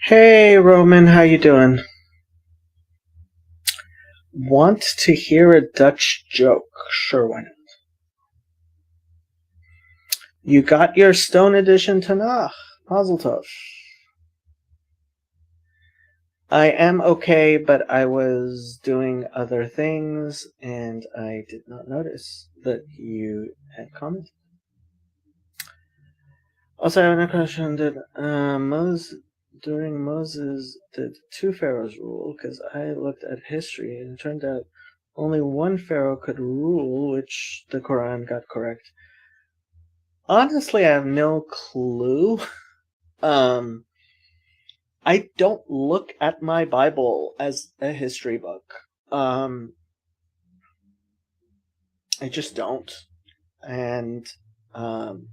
Hey Roman, how you doing? Want to hear a Dutch joke? Sure, why not? You got your Stone Edition Tanakh. Mazel tov. I am okay, but I was doing other things and I did not notice that you had commented. Also, I have a question. Did during Moses, did two pharaohs rule? Because I looked at history and it turned out only one pharaoh could rule, which the Quran got correct. Honestly, I have no clue. Um, I don't look at my Bible as a history book. I just don't. And um,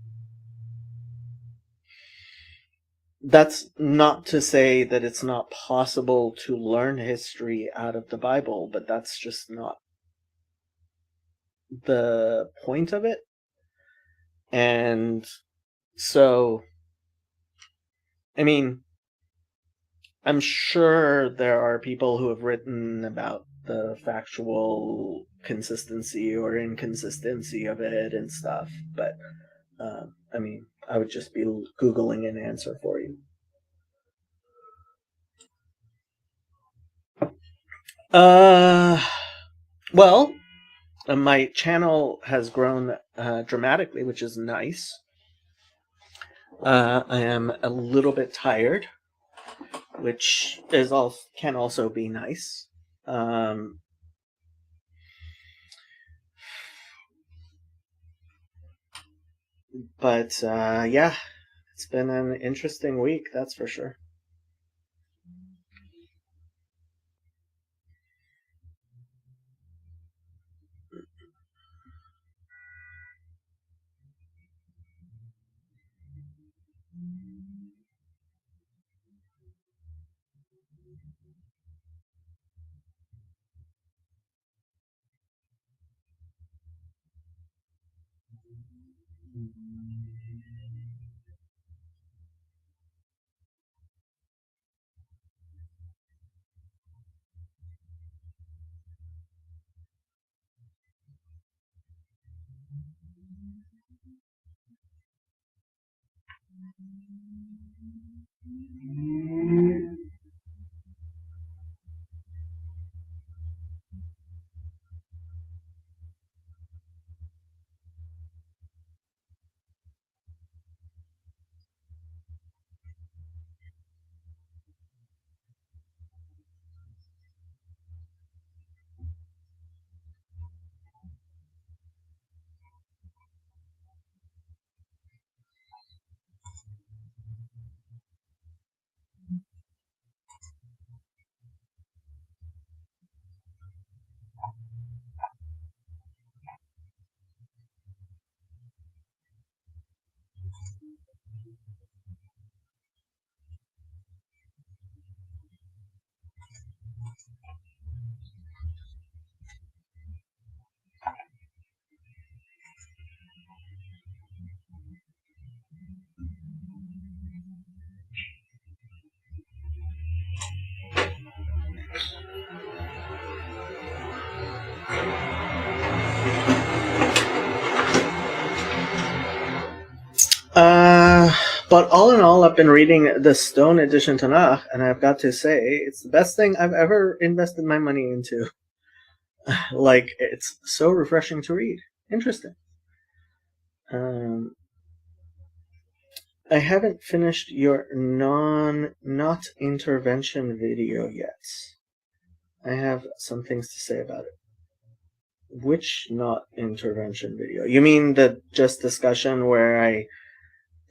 that's not to say that it's not possible to learn history out of the Bible, but that's just not the point of it. And so, I mean, I'm sure there are people who have written about the factual consistency or inconsistency of it and stuff, but I mean, I would just be Googling an answer for you. Uh, well, my channel has grown dramatically, which is nice. I am a little bit tired, which can also be nice. Um, but yeah, it's been an interesting week, that's for sure. Uh, but all in all, I've been reading the Stone Edition Tanakh, and I've got to say, it's the best thing I've ever invested my money into. Like, it's so refreshing to read. Interesting. Um, I haven't finished your not intervention video yet. I have some things to say about it. Which not intervention video? You mean the just discussion where I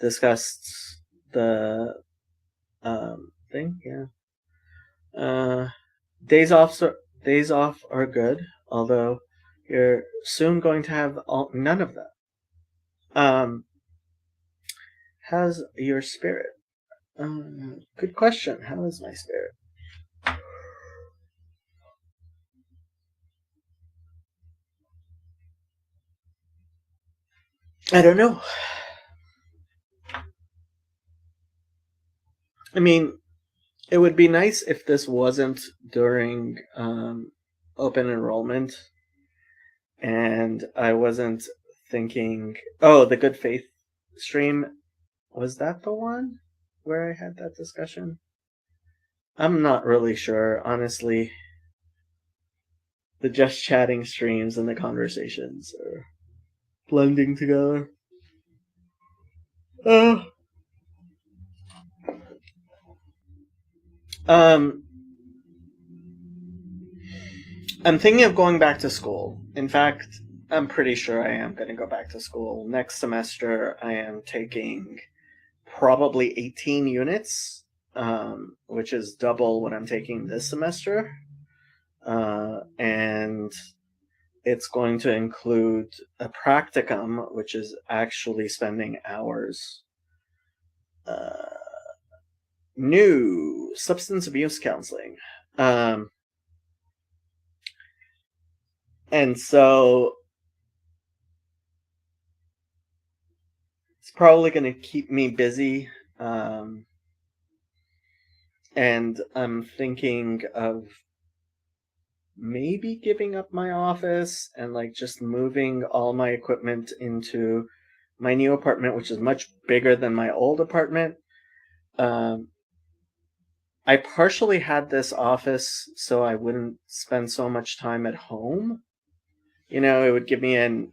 discussed the thing? Yeah. Days off are good, although you're soon going to have none of that. How's your spirit? Good question. How is my spirit? I don't know. I mean, it would be nice if this wasn't during open enrollment, and I wasn't thinking, oh, the Good Faith stream, was that the one where I had that discussion? I'm not really sure, honestly. The just chatting streams and the conversations are blending together. Uh, um, I'm thinking of going back to school. In fact, I'm pretty sure I am going to go back to school. Next semester, I am taking probably 18 units, which is double what I'm taking this semester. And it's going to include a practicum, which is actually spending hours. New substance abuse counseling. And so it's probably going to keep me busy. And I'm thinking of maybe giving up my office and like just moving all my equipment into my new apartment, which is much bigger than my old apartment. I partially had this office so I wouldn't spend so much time at home. You know, it would give me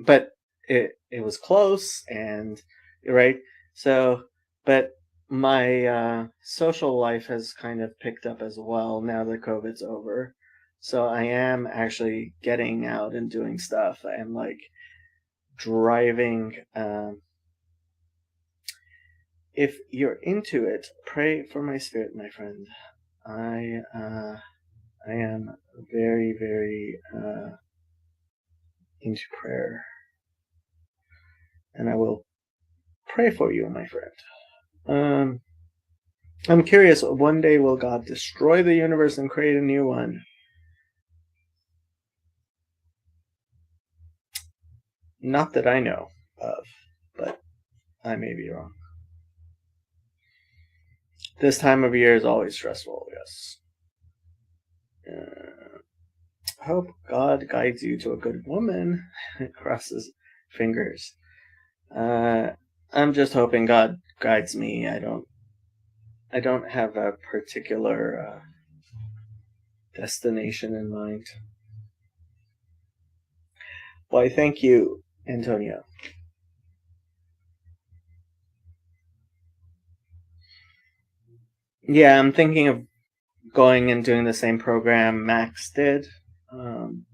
but it was close and right. So, but my social life has kind of picked up as well now that COVID's over. So I am actually getting out and doing stuff. I'm like driving. If you're into it, pray for my spirit, my friend. I am very, very into prayer, and I will pray for you, my friend. I'm curious, one day will God destroy the universe and create a new one? Not that I know of, but I may be wrong. This time of year is always stressful, yes. Hope God guides you to a good woman. Crosses fingers. I'm just hoping God guides me. I don't have a particular destination in mind. Why, thank you, Antonio. Yeah, I'm thinking of going and doing the same program Max did. Um,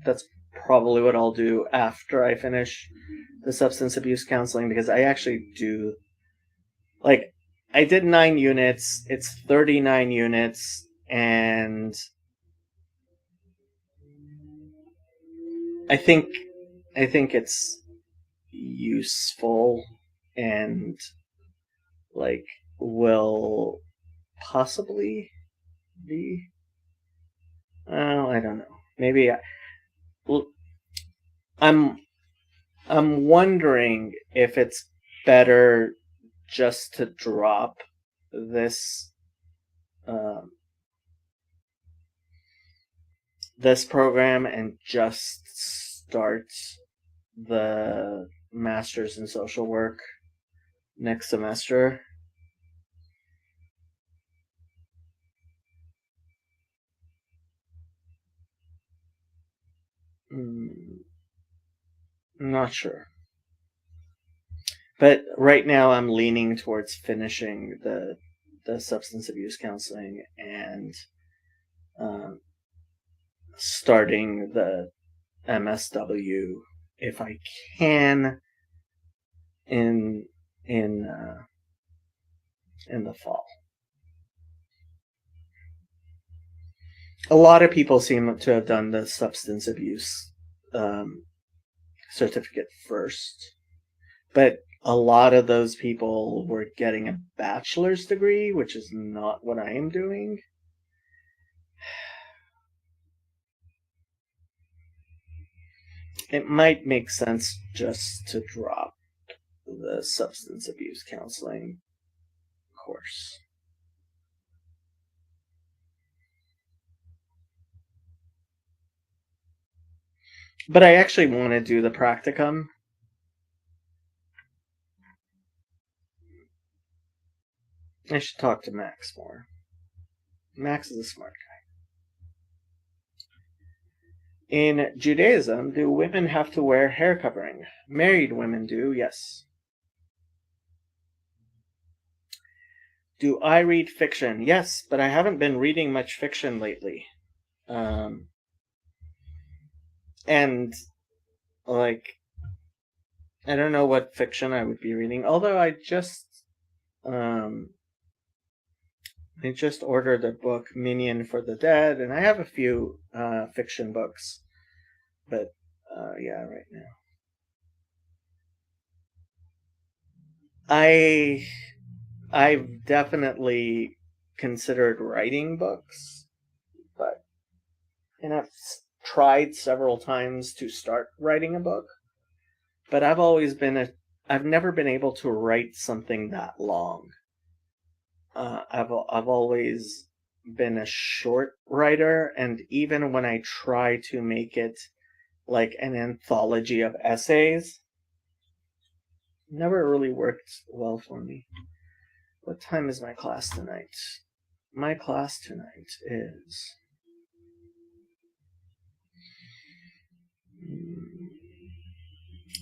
that's probably what I'll do after I finish the substance abuse counseling, because I actually do, like, I did 9 units, it's 39 units, and I think it's useful and, like, will possibly be, I don't know. Maybe well, I'm wondering if it's better just to drop this um, this program and just start the master's in social work next semester. Mm, I'm not sure. But right now I'm leaning towards finishing the substance abuse counseling and um, starting the MSW if I can in in uh, in the fall. A lot of people seem to have done the substance abuse um, certificate first, but a lot of those people were getting a bachelor's degree, which is not what I am doing. It might make sense just to drop the substance abuse counseling course. But I actually want to do the practicum. I should talk to Max more. Max is a smart guy. In Judaism, do women have to wear hair covering? Married women do, yes. Do I read fiction? Yes, but I haven't been reading much fiction lately. Um, and, like, I don't know what fiction I would be reading. Although um, I just ordered a book, Minion for the Dead, and I have a few fiction books. But yeah, right now I I've definitely considered writing books, but and I've tried several times to start writing a book, but I've never been able to write something that long. I've always been a short writer, and even when I try to make it like an anthology of essays, never really worked well for me. What time is my class tonight? My class tonight is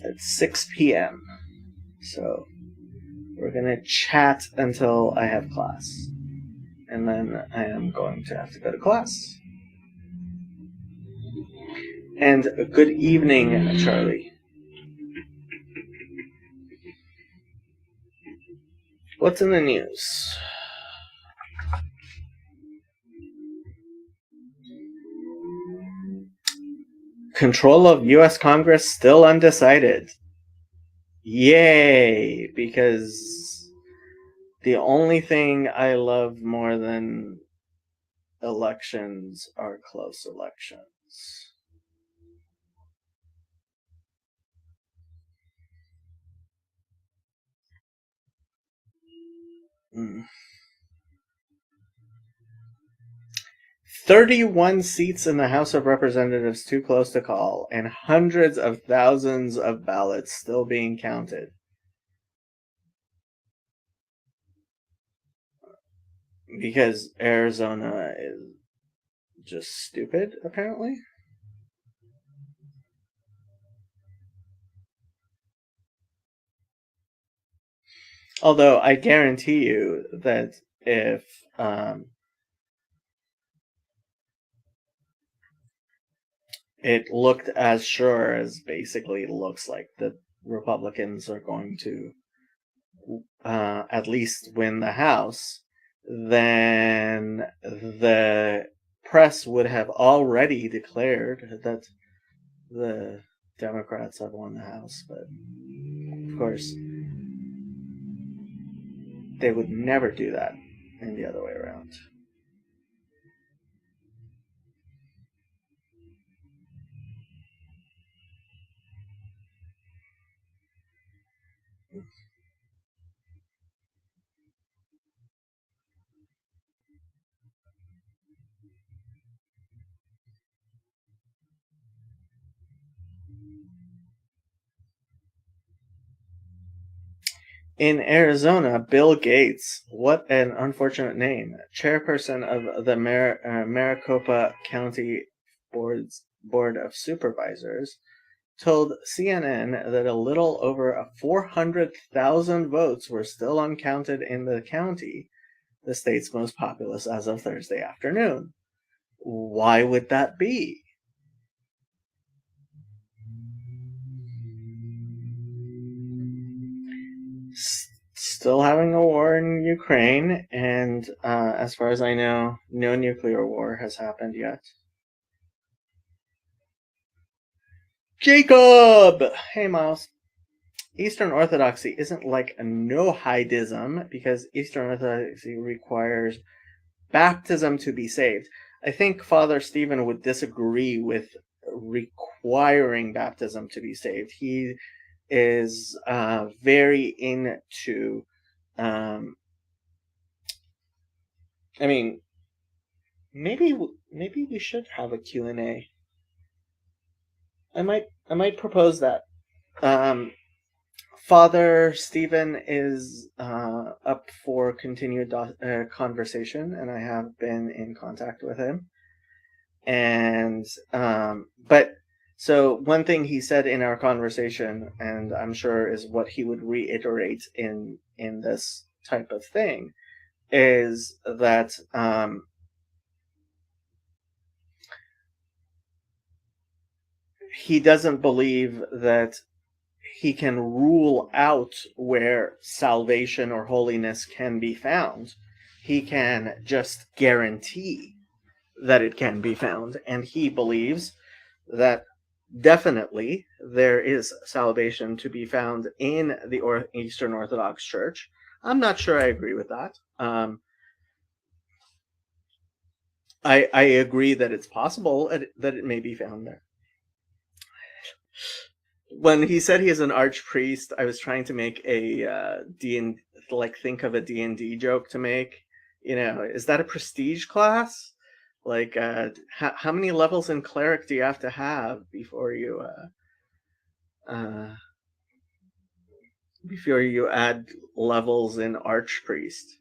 at 6 p.m. So we're gonna chat until I have class. And then I am going to have to go to class. And good evening, Charlie. What's in the news? Control of US Congress still undecided. Yay! Because the only thing I love more than elections are close elections. Mm. 31 seats in the House of Representatives too close to call, and hundreds of thousands of ballots still being counted. Because Arizona is just stupid, apparently. Although I guarantee you that if it looked as sure as basically it looks like the Republicans are going to at least win the House, then the press would have already declared that the Democrats have won the House. But of course, they would never do that in the other way around. In Arizona, Bill Gates, what an unfortunate name, chairperson of the Maricopa County Board of Supervisors, told CNN that a little over 400,000 votes were still uncounted in the county, the state's most populous as of Thursday afternoon. Why would that be? Still having a war in Ukraine, and as far as I know, no nuclear war has happened yet. Jacob! Hey, Miles. Eastern Orthodoxy isn't like a no-hydism because Eastern Orthodoxy requires baptism to be saved. I think Father Stephen would disagree with requiring baptism to be saved. He is very into. I mean, maybe we should have a Q&A. I might propose that. Um, Father Stephen is up for continued conversation, and I have been in contact with him. And but so one thing he said in our conversation, and I'm sure is what he would reiterate in this type of thing, is that he doesn't believe that he can rule out where salvation or holiness can be found. He can just guarantee that it can be found. And he believes that definitely there is salvation to be found in the Eastern Orthodox Church. I'm not sure I agree with that. I agree that it's possible that it may be found there. When he said he is an archpriest, I was trying to make a D and like think of a D&D joke to make. You know, is that a prestige class? Like, how many levels in cleric do you have uh, before you add levels in archpriest?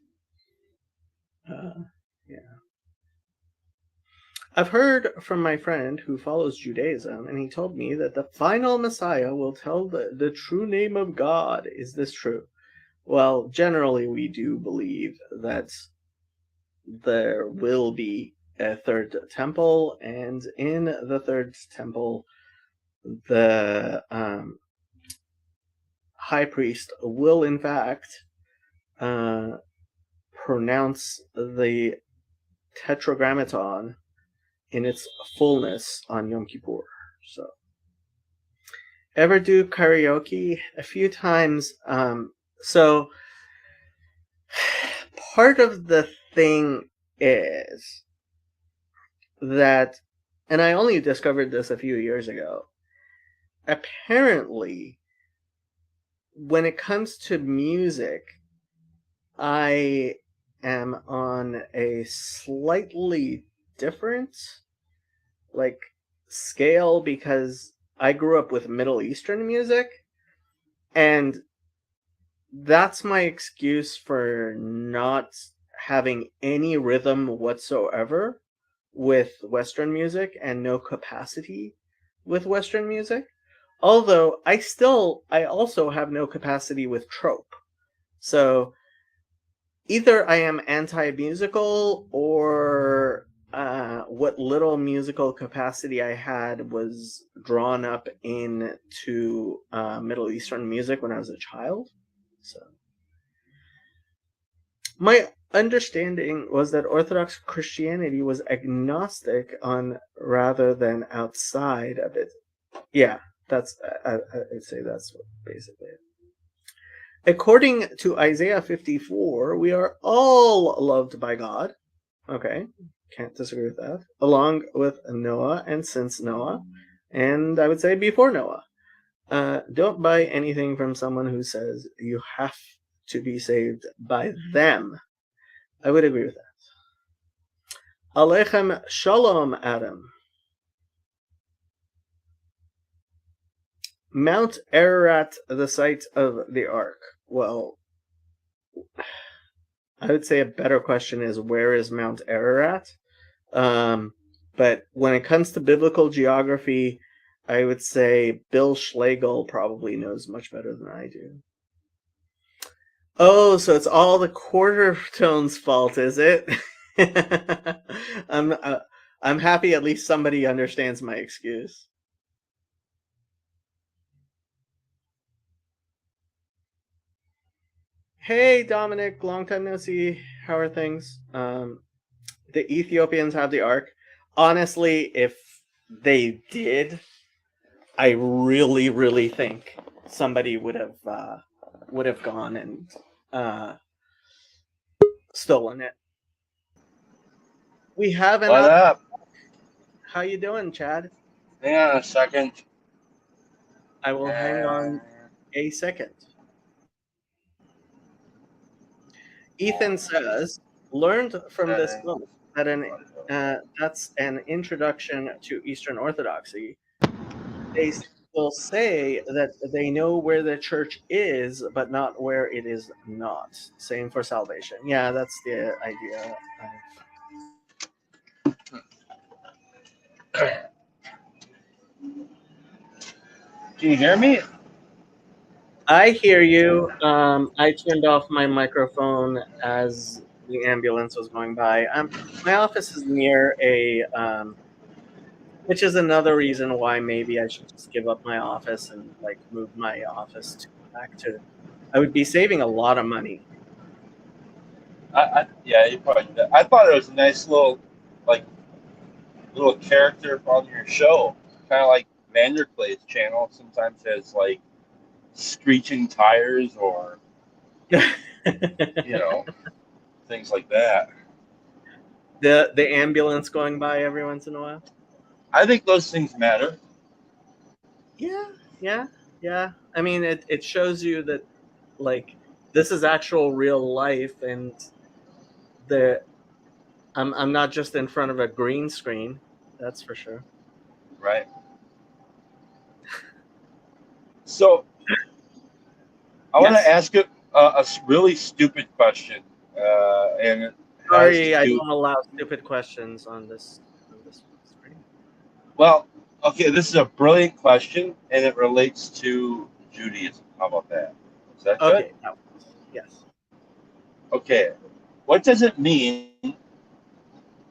Uh, yeah. I've heard from my friend who follows Judaism, and he told me that the final Messiah will tell the true name of God. Is this true? Well, generally, we do believe that there will be a third temple, and in the third temple, the high priest will, in fact, uh, pronounce the Tetragrammaton in its fullness on Yom Kippur. So, ever do karaoke? A few times. So, part of the thing is that, and I only discovered this a few years ago, apparently, when it comes to music, I am on a slightly different like scale because I grew up with Middle Eastern music, and that's my excuse for not having any rhythm whatsoever with Western music and no capacity with Western music. Although I also have no capacity with trope. So either I am anti-musical or what little musical capacity I had was drawn up into Middle Eastern music when I was a child. So my understanding was that Orthodox Christianity was agnostic on rather than outside of it. Yeah, I'd say that's basically it. According to Isaiah 54, we are all loved by God. Okay, can't disagree with that. Along with Noah and since Noah, and I would say before Noah. Don't buy anything from someone who says you have to be saved by them. I would agree with that. Alechem Shalom, Adam. Mount Ararat, the site of the Ark. Well, I would say a better question is where is Mount Ararat? But when it comes to biblical geography, I would say Bill Schlegel probably knows much better than I do. Oh, so it's all the quarter tone's fault, is it? I'm happy at least somebody understands my excuse. Hey, Dominic, long time no see. How are things? The Ethiopians have the Ark. Honestly, if they did, I really, really think somebody would have gone and stolen it. We have an. What up? How you doing, Chad? Hang on a second. I will hang on a second. Ethan says, learned from this book that that's an introduction to Eastern Orthodoxy. They will say that they know where the church is, but not where it is not. Same for salvation. Yeah, that's the idea. Can you hear me? I hear you. I turned off my microphone as the ambulance was going by. My office is near which is another reason why maybe I should just give up my office and like move my office back to. I would be saving a lot of money. Yeah, you probably did. I thought it was a nice little, like, little character on your show. Kind of like Vanderclay's channel sometimes has, like, screeching tires or, things like that. The ambulance going by every once in a while. I think those things matter. Yeah. I mean, it shows you that, like, this is actual real life, and I'm not just in front of a green screen. That's for sure. Right. So, I want to ask a really stupid question, and it has Sorry, to I do. don't allow stupid questions on this screen. Well, okay, this is a brilliant question, and it relates to Judaism. How about that? Is that good? Okay, yes. Okay, what does it mean?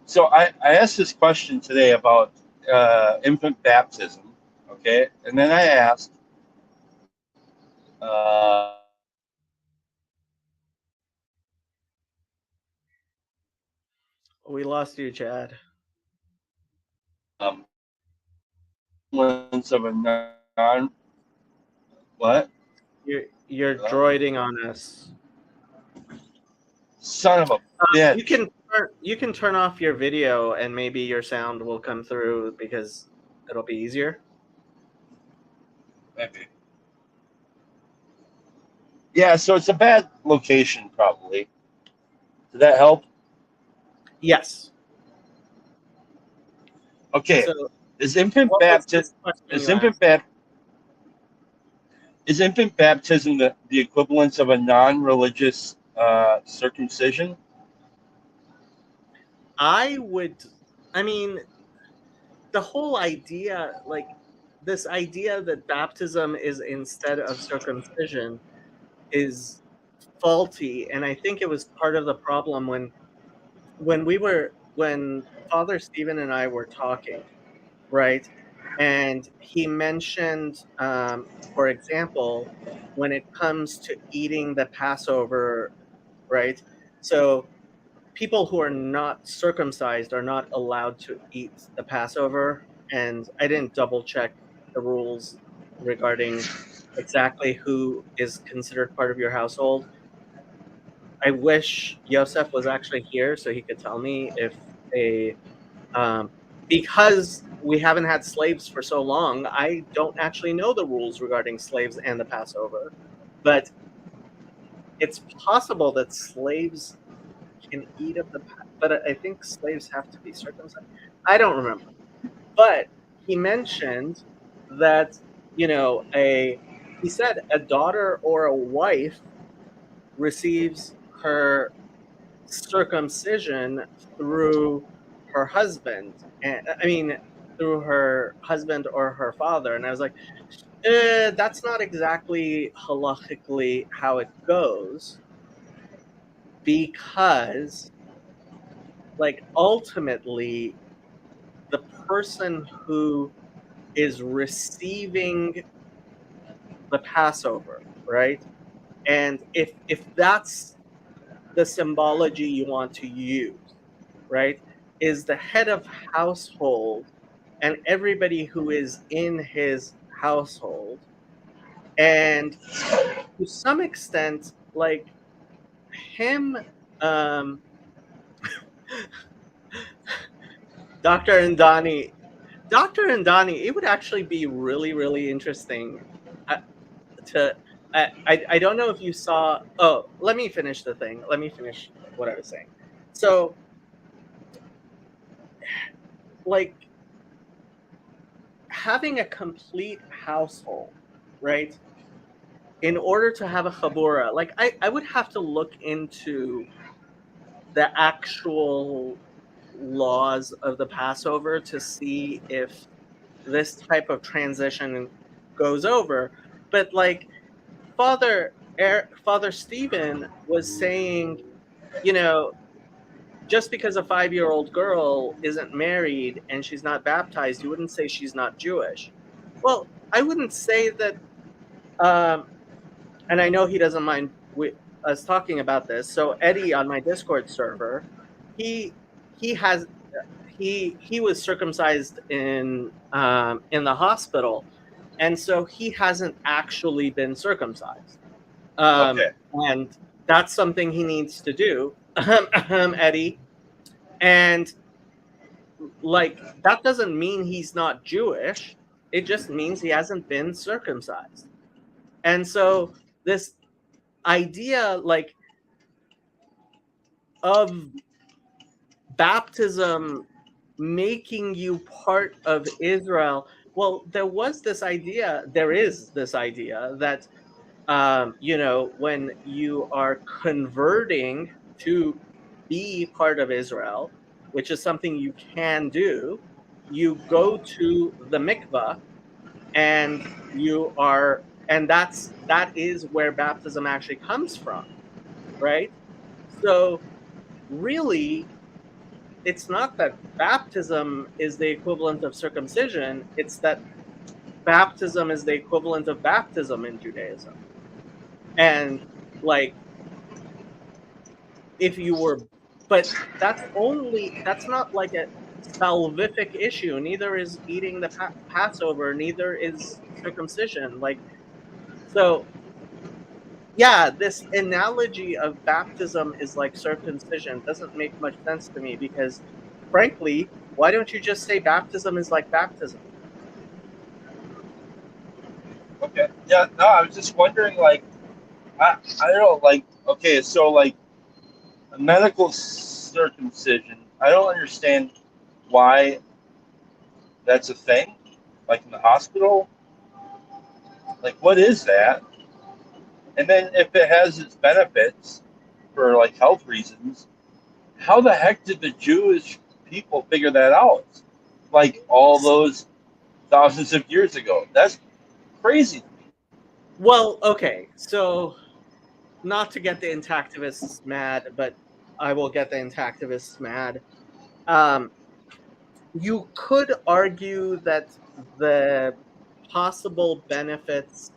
So I asked this question today about infant baptism, okay, and then I asked, We lost you, Chad. of a non what? You're droiding on us. Son of a bitch. You can turn off your video and maybe your sound will come through because it'll be easier. Maybe. Yeah, so it's a bad location, probably. Did that help? Yes. Okay. So, Is infant baptism the equivalence of a non-religious circumcision? I would, I mean, the whole idea, like this idea that baptism is instead of circumcision is faulty. And I think it was part of the problem when Father Stephen and I were talking, right? And he mentioned, for example, when it comes to eating the Passover, right? So people who are not circumcised are not allowed to eat the Passover. And I didn't double check the rules regarding exactly who is considered part of your household. I wish Yosef was actually here so he could tell me if a um, because we haven't had slaves for so long, I don't actually know the rules regarding slaves and the Passover. But it's possible that slaves can eat of the, but I think slaves have to be circumcised. I don't remember. But he mentioned that, he said a daughter or a wife receives her circumcision through her husband, and I mean through her husband or her father. And I was like, that's not exactly halachically how it goes, because like ultimately the person who is receiving the Passover, right? And if that's the symbology you want to use, right, is the head of household and everybody who is in his household. And to some extent, like him, um, Dr. Ndani, Dr. Ndani, it would actually be really, really interesting to. I don't know if you saw. Oh, let me finish the thing. Let me finish what I was saying. So, like, having a complete household, right? In order to have a chabura, like I would have to look into the actual laws of the Passover to see if this type of transition goes over. But like Father Stephen was saying, you know, just because a 5-year-old girl isn't married and she's not baptized, you wouldn't say she's not Jewish. Well, I wouldn't say that. And I know he doesn't mind us talking about this. So Eddie on my Discord server, he he has he was circumcised in the hospital, and so he hasn't actually been circumcised. Okay. And that's something he needs to do, Eddie. And like that doesn't mean he's not Jewish. It just means he hasn't been circumcised. And so this idea like of baptism making you part of Israel. Well, there is this idea that, when you are converting to be part of Israel, which is something you can do, you go to the mikvah and that is where baptism actually comes from, right? So really, it's not that baptism is the equivalent of circumcision, it's that baptism is the equivalent of baptism in Judaism. And like if you were but that's not like a salvific issue. Neither is eating the Passover, neither is circumcision. Like, so yeah, this analogy of baptism is like circumcision doesn't make much sense to me, because frankly, why don't you just say baptism is like baptism? Okay. Yeah. No, I was just wondering, like, I don't know, like, okay, so like a medical circumcision, I don't understand why that's a thing. Like in the hospital, like what is that? And then if it has its benefits for like health reasons, how the heck did the Jewish people figure that out? Like all those thousands of years ago. That's crazy. Well, okay, so not to get the intactivists mad, but I will get the intactivists mad. You could argue that the possible benefits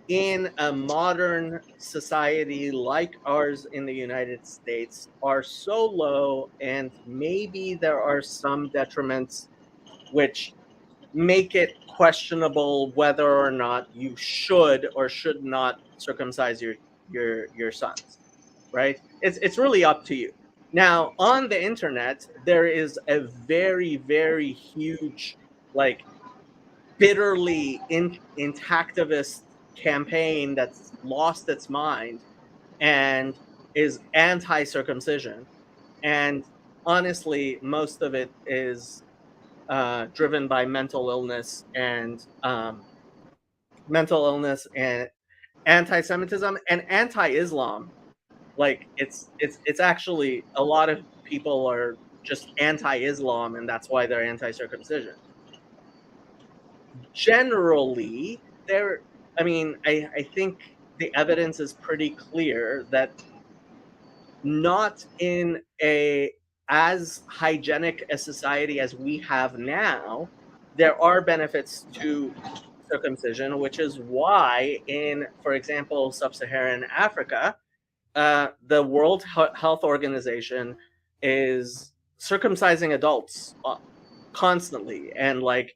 in a modern society like ours in the United States are so low, and maybe there are some detriments which make it questionable whether or not you should or should not circumcise your sons, right? It's really up to you. Now, on the internet, there is a very, very huge, like, bitterly intactivist campaign that's lost its mind and is anti-circumcision. And honestly, most of it is driven by mental illness and anti-Semitism and anti-Islam. Like it's actually a lot of people are just anti-Islam, and that's why they're anti-circumcision. Generally, I think the evidence is pretty clear that not in a as hygienic a society as we have now, there are benefits to circumcision, which is why in, for example, sub-Saharan Africa, the World Health Organization is circumcising adults constantly, and like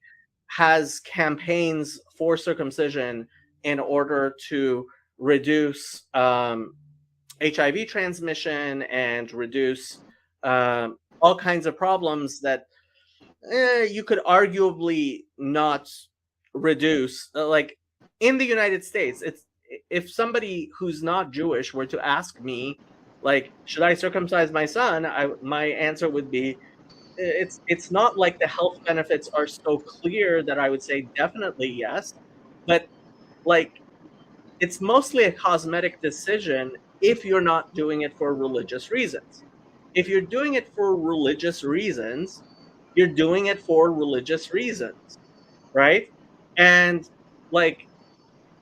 has campaigns for circumcision in order to reduce HIV transmission and reduce all kinds of problems that you could arguably not reduce. Like in the United States, it's if somebody who's not Jewish were to ask me, like, should I circumcise my son? My answer would be, it's not like the health benefits are so clear that I would say definitely yes, but like it's mostly a cosmetic decision if you're not doing it for religious reasons. If you're doing it for religious reasons, you're doing it for religious reasons, right? And like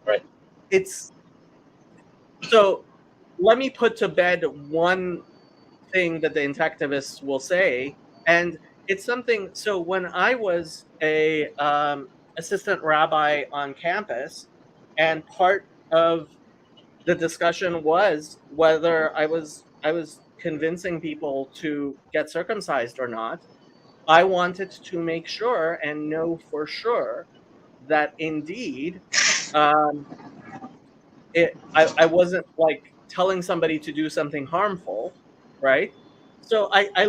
Right. it's so let me put to bed one thing that the intactivists will say, and it's something. So when I was a assistant rabbi on campus, and part of the discussion was whether I was convincing people to get circumcised or not. I wanted to make sure and know for sure that indeed I wasn't like telling somebody to do something harmful, right? So I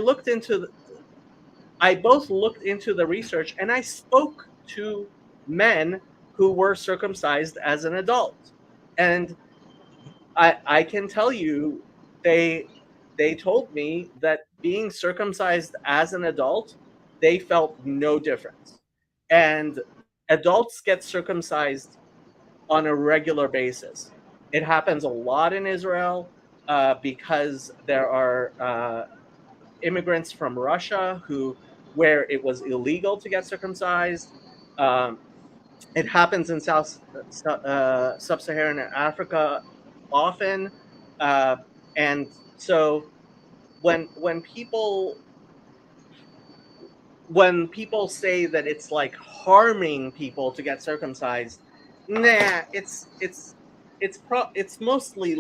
both looked into the research, and I spoke to men who were circumcised as an adult. And I can tell you they told me that being circumcised as an adult, they felt no difference. And adults get circumcised on a regular basis. It happens a lot in Israel because there are immigrants from Russia where it was illegal to get circumcised. Um, it happens in sub-Saharan Africa often, and so when people say that it's like harming people to get circumcised, nah, it's mostly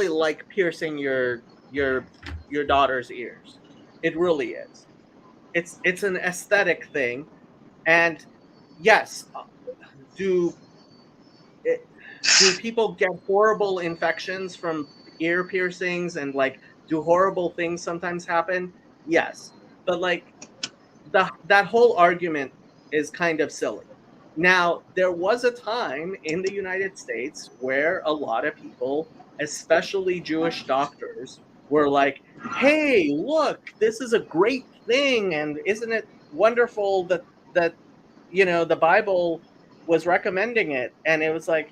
like piercing your daughter's ears. It really is. It's an aesthetic thing, and yes, do do people get horrible infections from ear piercings, and like do horrible things sometimes happen? Yes, but like that whole argument is kind of silly. Now, there was a time in the United States where a lot of people, especially Jewish doctors, were like, "Hey, look, this is a great thing, and isn't it wonderful that the Bible was recommending it?" And it was like,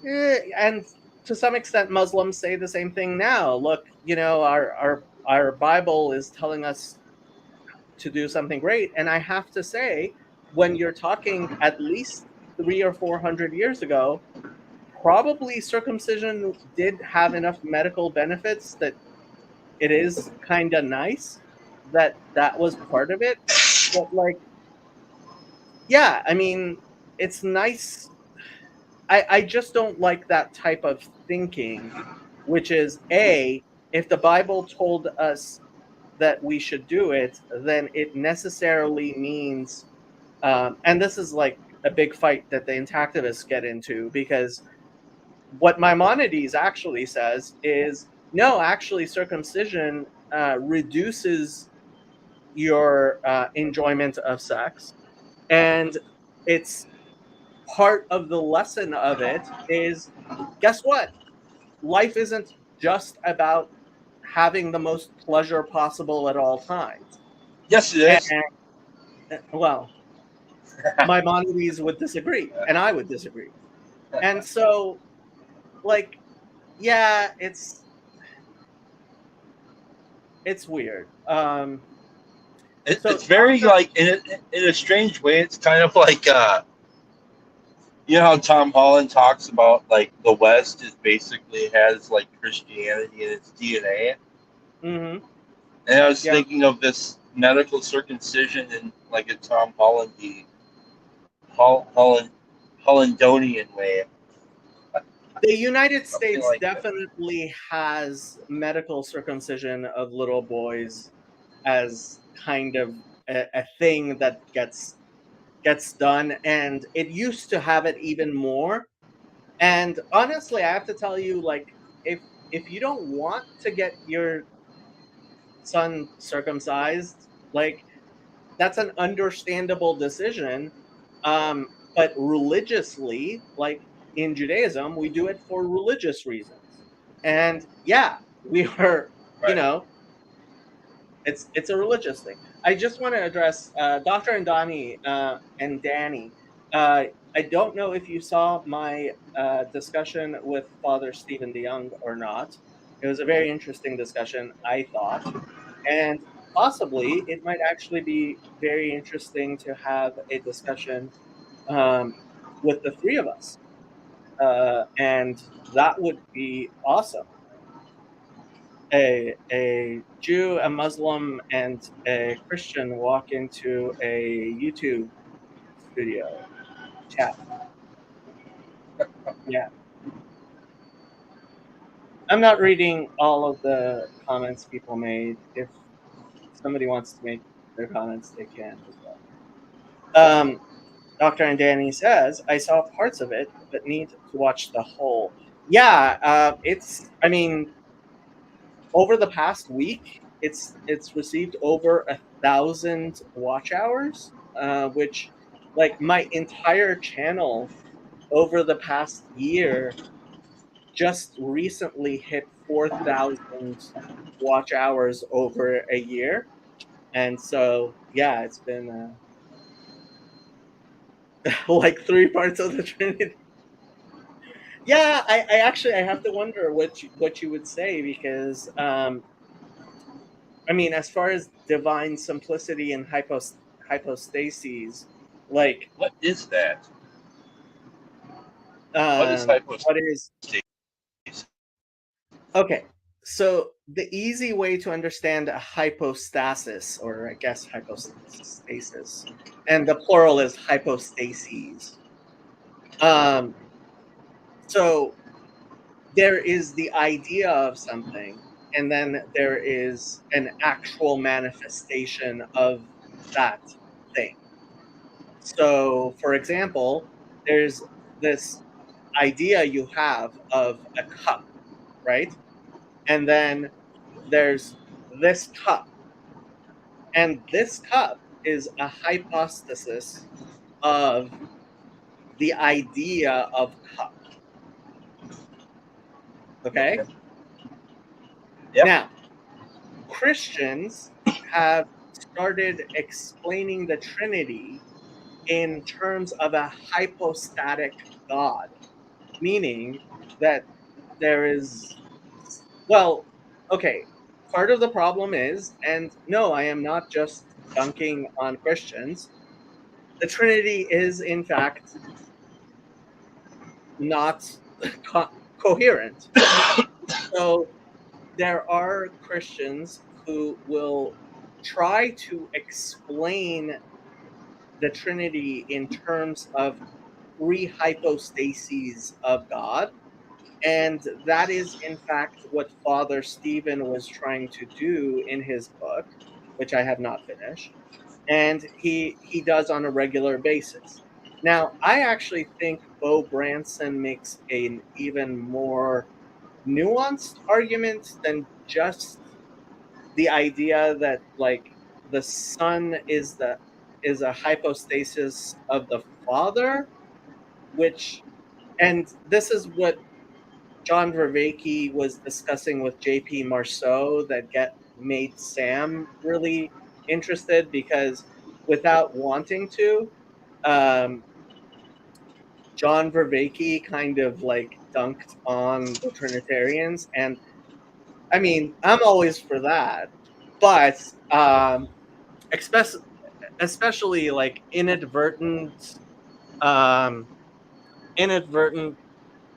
and to some extent, Muslims say the same thing now. Look, our Bible is telling us to do something great, and I have to say, when you're talking at least 300 or 400 years ago, probably circumcision did have enough medical benefits that it is kind of nice that was part of it. But like, yeah, I mean, it's nice. I just don't like that type of thinking, which is A, if the Bible told us that we should do it, then it necessarily means, and this is like a big fight that the intactivists get into, because what Maimonides actually says is no, actually, circumcision reduces your enjoyment of sex. And it's part of the lesson of it is, guess what? Life isn't just about having the most pleasure possible at all times. Yes, it is. And, well, Maimonides would disagree, and I would disagree. And so, like, yeah, it's weird. So It's very like in a strange way. It's kind of like you know how Tom Holland talks about like the West is basically has like Christianity in its DNA. mhm, And I was yeah, thinking of this medical circumcision in like a Tom Hollandonian way, the United something States like that. definitely has medical circumcision of little boys as kind of a thing that gets done, and it used to have it even more. And honestly, I have to tell you, like, if you don't want to get your son circumcised, like, that's an understandable decision. But religiously, like in Judaism, we do it for religious reasons. And yeah, we are, you Right. know, it's a religious thing. I just want to address Dr. and Donnie and Danny. I don't know if you saw my discussion with Father Stephen DeYoung or not. It was a very interesting discussion, I thought, and possibly it might actually be very interesting to have a discussion um, with the three of us, and that would be awesome. A Jew, a Muslim, and a Christian walk into a YouTube studio chat. Yeah, I'm not reading all of the comments people made. If somebody wants to make their comments, they can as well. Dr. and Danny says, I saw parts of it, but need to watch the whole. Yeah, I mean, over the past week, it's received over 1,000 watch hours, which, like, my entire channel over the past year just recently hit 4,000 watch hours over a year. And so, yeah, it's been like three parts of the Trinity. Yeah, I actually I have to wonder what you would say, because I mean, as far as divine simplicity and hypostases, like, What is that? What is hypostasis? what is okay? So the easy way to understand a hypostasis, or I guess hypostasis, and the plural is hypostases. Um, so there is the idea of something, and then there is an actual manifestation of that thing. So, for example, there's this idea you have of a cup, right? And then there's this cup, and this cup is a hypostasis of the idea of cup. Okay? Okay. Yep. Now, Christians have started explaining the Trinity in terms of a hypostatic God, meaning that there is, well, okay, part of the problem is, and no, I am not just dunking on Christians, the Trinity is in fact not coherent. So there are Christians who will try to explain the Trinity in terms of three hypostases of God. And that is, in fact, what Father Stephen was trying to do in his book, which I have not finished. And he does on a regular basis. Now, I actually think Bo Branson makes an even more nuanced argument than just the idea that like the Son is a hypostasis of the Father, which, and this is what John Vervaeke was discussing with J.P. Marceau that made Sam really interested, because without wanting to, um, John Vervaeke kind of like dunked on the Trinitarians, and I mean I'm always for that, but especially like um, inadvertent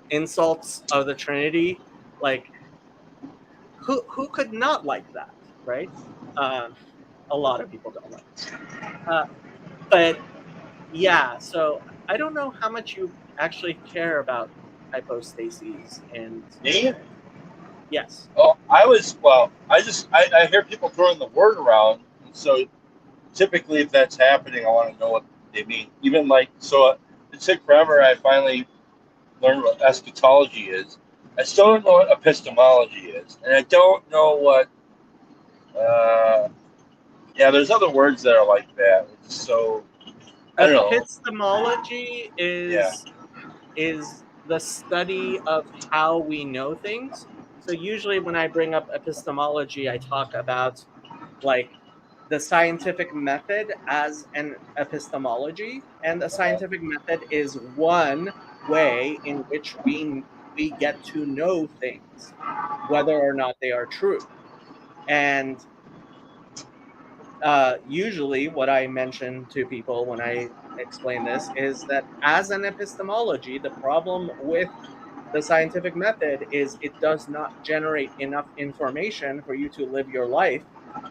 insults of the Trinity, like who could not like that, right? Um, a lot of people don't like it. But yeah, so I don't know how much you actually care about hypostases and Me? yes. Oh, I hear people throwing the word around, and so typically if that's happening, I want to know what they mean. Even like, so it took forever. I finally learned what eschatology is. I still don't know what epistemology is, and I don't know what. Yeah, there's other words that are like that. It's so I don't know. Epistemology Yeah, is the study of how we know things. So usually when I bring up epistemology, I talk about like the scientific method as an epistemology, and the scientific method is one way in which we get to know things, whether or not they are true. And usually, what I mention to people when I explain this is that as an epistemology, the problem with the scientific method is it does not generate enough information for you to live your life,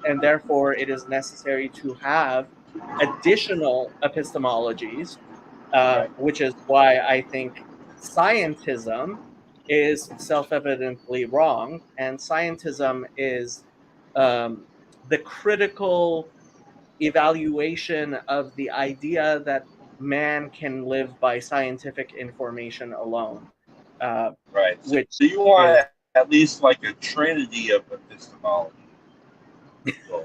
and therefore it is necessary to have additional epistemologies, right. which is why I think scientism is self-evidently wrong, and scientism is um, the critical evaluation of the idea that man can live by scientific information alone, uh, Right. So which you is want at least like a trinity of epistemology. So,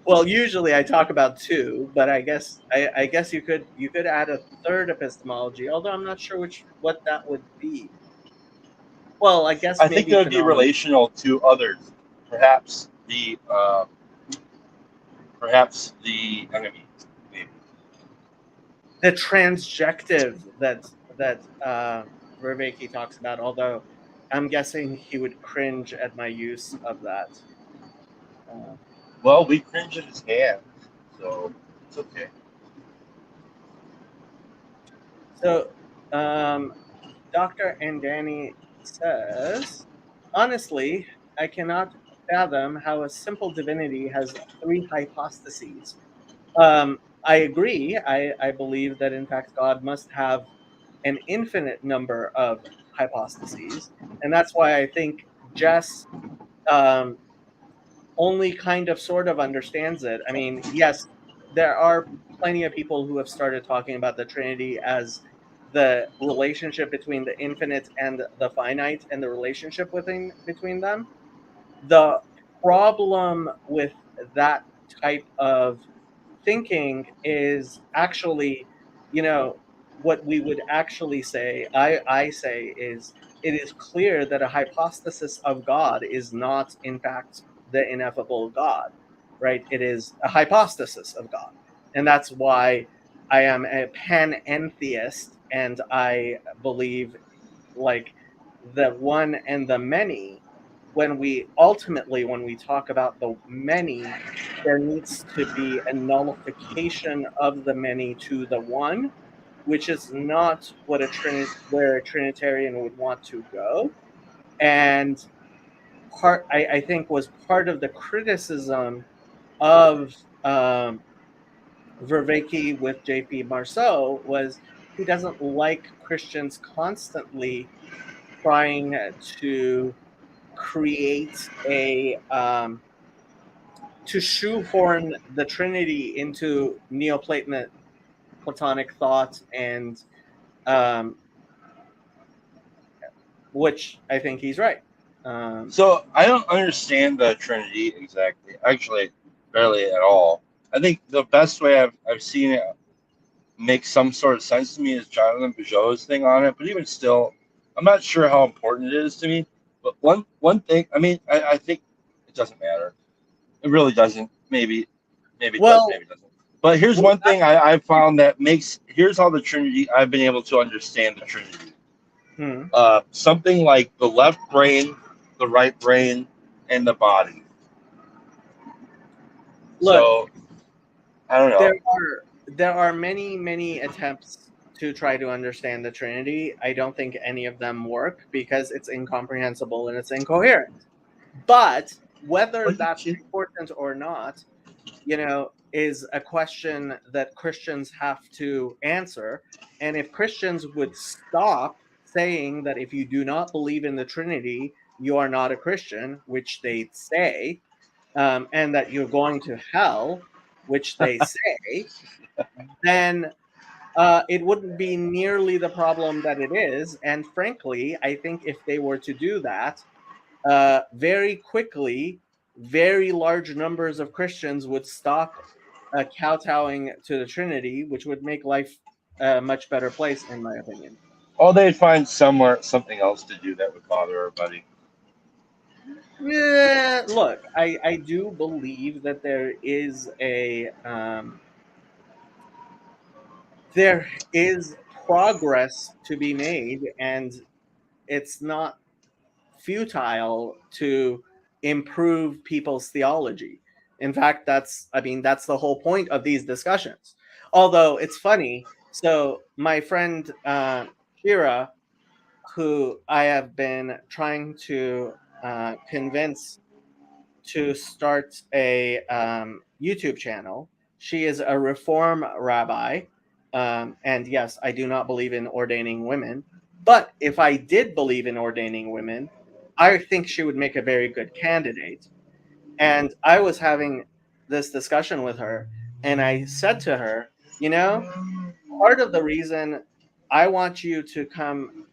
well, usually I talk about two, but I guess you could add a third epistemology, although I'm not sure what that would be. Well, I guess I think maybe it would be phenomenon. relational to others. Perhaps the enemy. Maybe. The transjective that Vervaeke talks about, although I'm guessing he would cringe at my use of that. Uh, Well, we cringe at his hands, so it's okay. so, um, Dr. Andani says, honestly, I cannot fathom how a simple divinity has three hypostases. I agree. I believe that in fact God must have an infinite number of hypostases, and that's why I think Jess um, only kind of sort of understands it. I mean, yes, there are plenty of people who have started talking about the Trinity as the relationship between the infinite and the finite and the relationship between them. The problem with that type of thinking is actually, you know, what we would actually say, I say, is it is clear that a hypostasis of God is not, in fact, the ineffable God, right? It is a hypostasis of God. And that's why I am a panentheist, and I believe like the one and the many. When we talk about the many, there needs to be a nullification of the many to the one, which is not what where a Trinitarian would want to go. And I think was part of the criticism of Vervaeke with J.P. Marceau was he doesn't like Christians constantly trying to create to shoehorn the Trinity into Neoplatonic Platonic thought, and um, which I think he's right. So I don't understand the Trinity exactly. Actually, barely at all. I think the best way I've seen it make some sort of sense to me is Jonathan Peugeot's thing on it. But even still, I'm not sure how important it is to me. But one thing, I mean, I think it doesn't matter. It really doesn't. Maybe it does, Well, maybe it doesn't. But here's well, one thing I found that makes here's how the Trinity I've been able to understand the Trinity. Something like the left brain, the right brain, and the body. look, So I don't know. there are many attempts to try to understand the Trinity. I don't think any of them work because it's incomprehensible and it's incoherent. But whether that's important or not, is a question that Christians have to answer. And if Christians would stop saying that if you do not believe in the Trinity, you are not a Christian, which they say, and that you're going to hell, which they say, then it wouldn't be nearly the problem that it is. And frankly, I think if they were to do that, very quickly, very large numbers of Christians would stop kowtowing to the Trinity, which would make life a much better place, in my opinion. Or they'd find something else to do that would bother everybody. Yeah, look, I do believe that there is progress to be made, and it's not futile to improve people's theology. In fact, that's the whole point of these discussions. Although it's funny, so my friend Shira, who I have been trying to convince to start a YouTube channel, she is a Reform rabbi. And yes, I do not believe in ordaining women. But if I did believe in ordaining women, I think she would make a very good candidate. And I was having this discussion with her, and I said to her, part of the reason I want you to come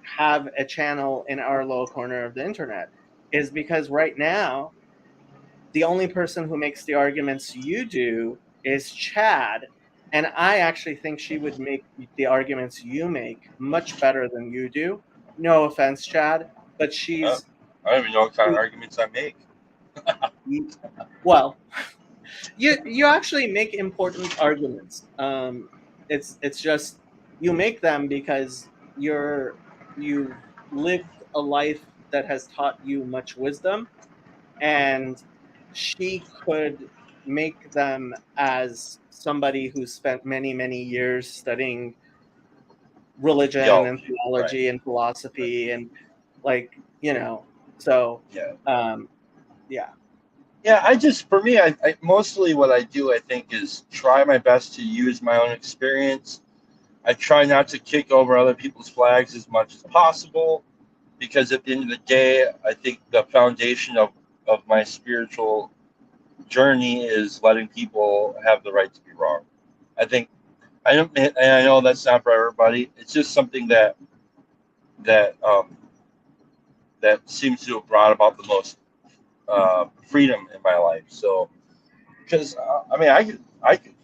have a channel in our little corner of the internet is because right now, the only person who makes the arguments you do is Chad. And I actually think she would make the arguments you make much better than you do. No offense, Chad, but I don't even know what kind of arguments I make. Well, you actually make important arguments. It's just you make them because you've lived a life that has taught you much wisdom, and she could make them as somebody who spent many years studying religion and theology and philosophy and so Yeah. Yeah. Yeah, for me, I mostly what I do, I think, is try my best to use my own experience. I try not to kick over other people's flags as much as possible, because at the end of the day, I think the foundation of my spiritual journey is letting people have the right to be wrong. And I know that's not for everybody. It's just something that that seems to have brought about the most freedom in my life. So, because I mean, I could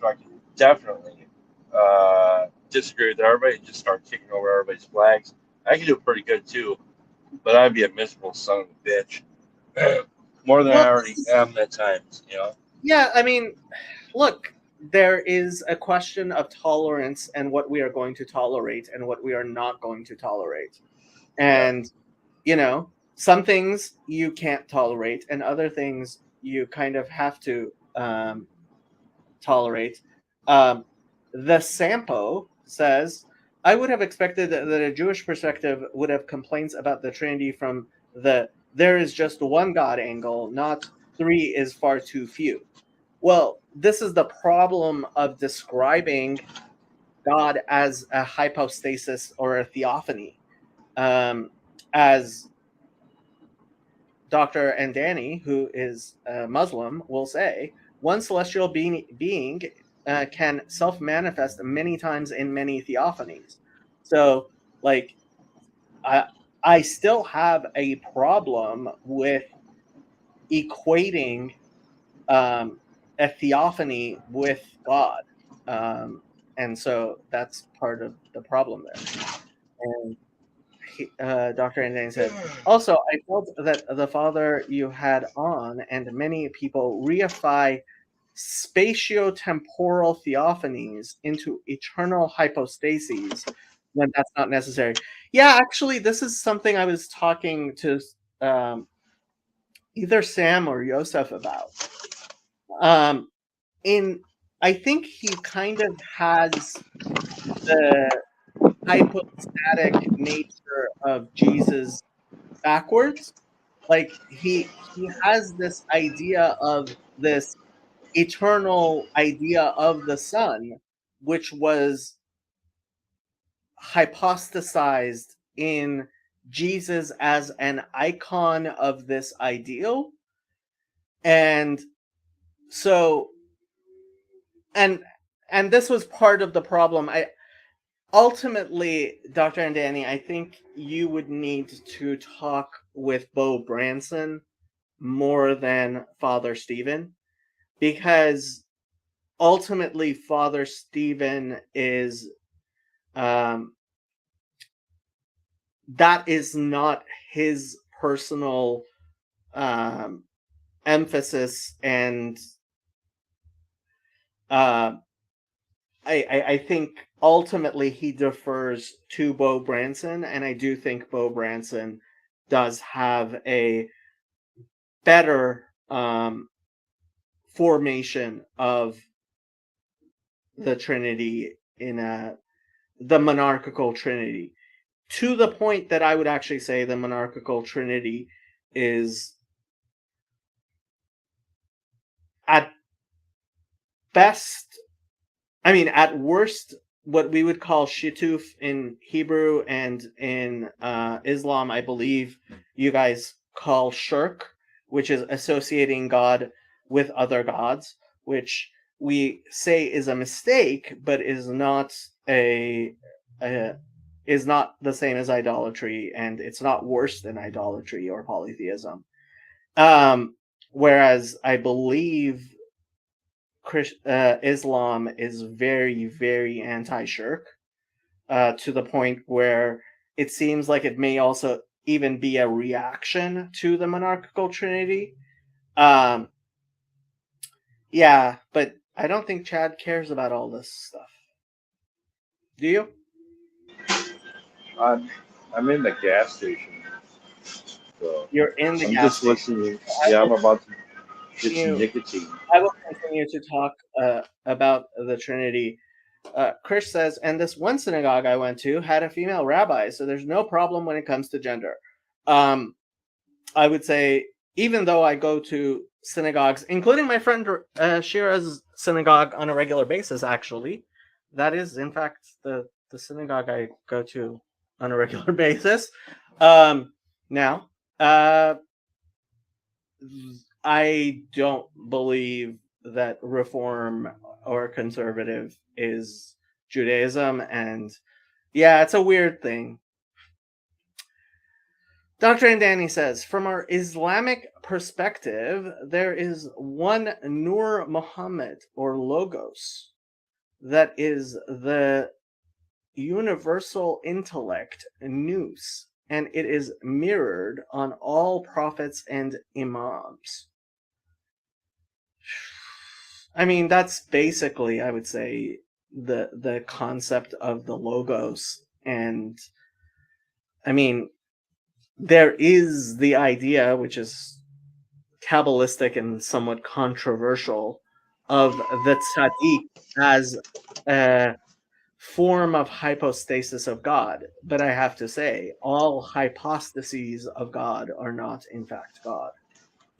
definitely disagree with everybody and just start kicking over everybody's flags. I could do it pretty good too, but I'd be a miserable son of a bitch. More than I already am at times, Yeah, I mean, look, there is a question of tolerance and what we are going to tolerate and what we are not going to tolerate. And, some things you can't tolerate and other things you kind of have to tolerate. The Sampo says, I would have expected that a Jewish perspective would have complaints about the Trinity from the there is just one God angle, not three is far too few. Well, this is the problem of describing God as a hypostasis or a theophany. As Dr. Andani, who is a Muslim, will say, one celestial being can self-manifest many times in many theophanies. So, like, I still have a problem with equating a theophany with God. And so that's part of the problem there. And Dr. Andani said, also, I felt that the father you had on and many people reify spatio-temporal theophanies into eternal hypostases when that's not necessary. Yeah, actually, this is something I was talking to either Sam or Yosef about. I think he kind of has the hypostatic nature of Jesus backwards. Like he has this idea of this eternal idea of the Son, which was hypostasized in Jesus as an icon of this ideal. And so and this was part of the problem. Ultimately, Dr. Andani, I think you would need to talk with Bo Branson more than Father Stephen, because ultimately Father Stephen is that is not his personal emphasis, and I think ultimately he defers to Bo Branson, and I do think Bo Branson does have a better formation of the Trinity in the monarchical Trinity, to the point that I would actually say the monarchical Trinity is at best, I mean, at worst, what we would call shituf in Hebrew, and in Islam, I believe you guys call shirk, which is associating God with other gods, which we say is a mistake, but is not is not the same as idolatry, and it's not worse than idolatry or polytheism. Whereas I believe Islam is very, very anti-shirk, to the point where it seems like it may also even be a reaction to the monarchical Trinity. Yeah, but I don't think Chad cares about all this stuff. Do you? I'm in the gas station, so You're in the I'm gas just station. listening. Yeah, I'm about to get some You, nicotine. I will continue to talk about the Trinity. Krish says, and this one synagogue I went to had a female rabbi, so there's no problem when it comes to gender. I would say, even though I go to synagogues, including my friend Shira's synagogue on a regular basis, actually, that is, in fact, the synagogue I go to on a regular basis. Now, I don't believe that Reform or conservative is Judaism, and yeah, it's a weird thing. Dr. Andani says, from our Islamic perspective, there is one Nur Muhammad, or Logos, that is the universal intellect, Nous, and it is mirrored on all prophets and imams. I mean, that's basically, I would say, the concept of the logos. And I mean, there is the idea, which is Kabbalistic and somewhat controversial, of the tzaddik as a form of hypostasis of God. But I have to say, all hypostases of God are not, in fact, God.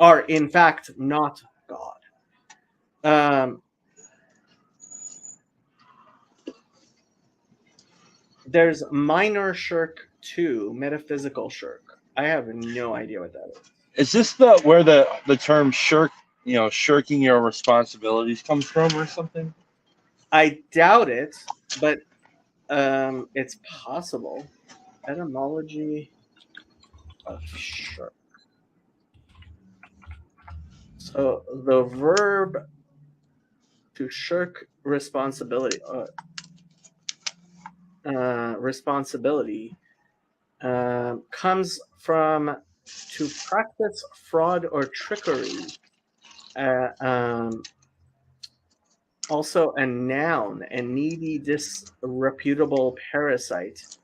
Are, in fact, not God. There's minor shirk 2, metaphysical shirk. I have no idea what that is. Is this the where the term shirking your responsibilities comes from or something? I doubt it, but it's possible. Etymology of shirk. So the verb to shirk responsibility, comes from to practice fraud or trickery. Also a noun, a needy, disreputable parasite.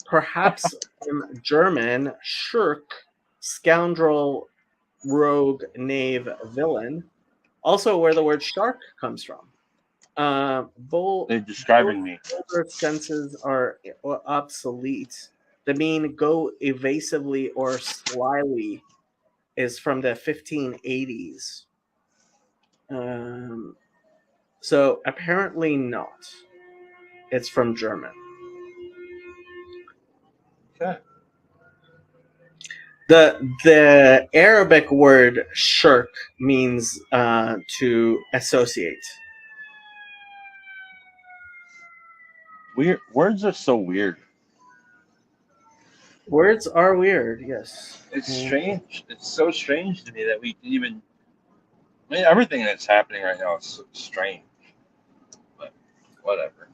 Perhaps from German, Schurk, scoundrel, rogue, knave, villain. Also where the word shark comes from. Both They're describing me. older senses are obsolete. The mean go evasively or slyly is from the 1580s. So apparently not. It's from German. Okay. The Arabic word shirk means to associate. Weird words are so weird. Words are weird, yes. It's strange. It's so strange to me that we can even. I mean, everything that's happening right now is so strange. But whatever.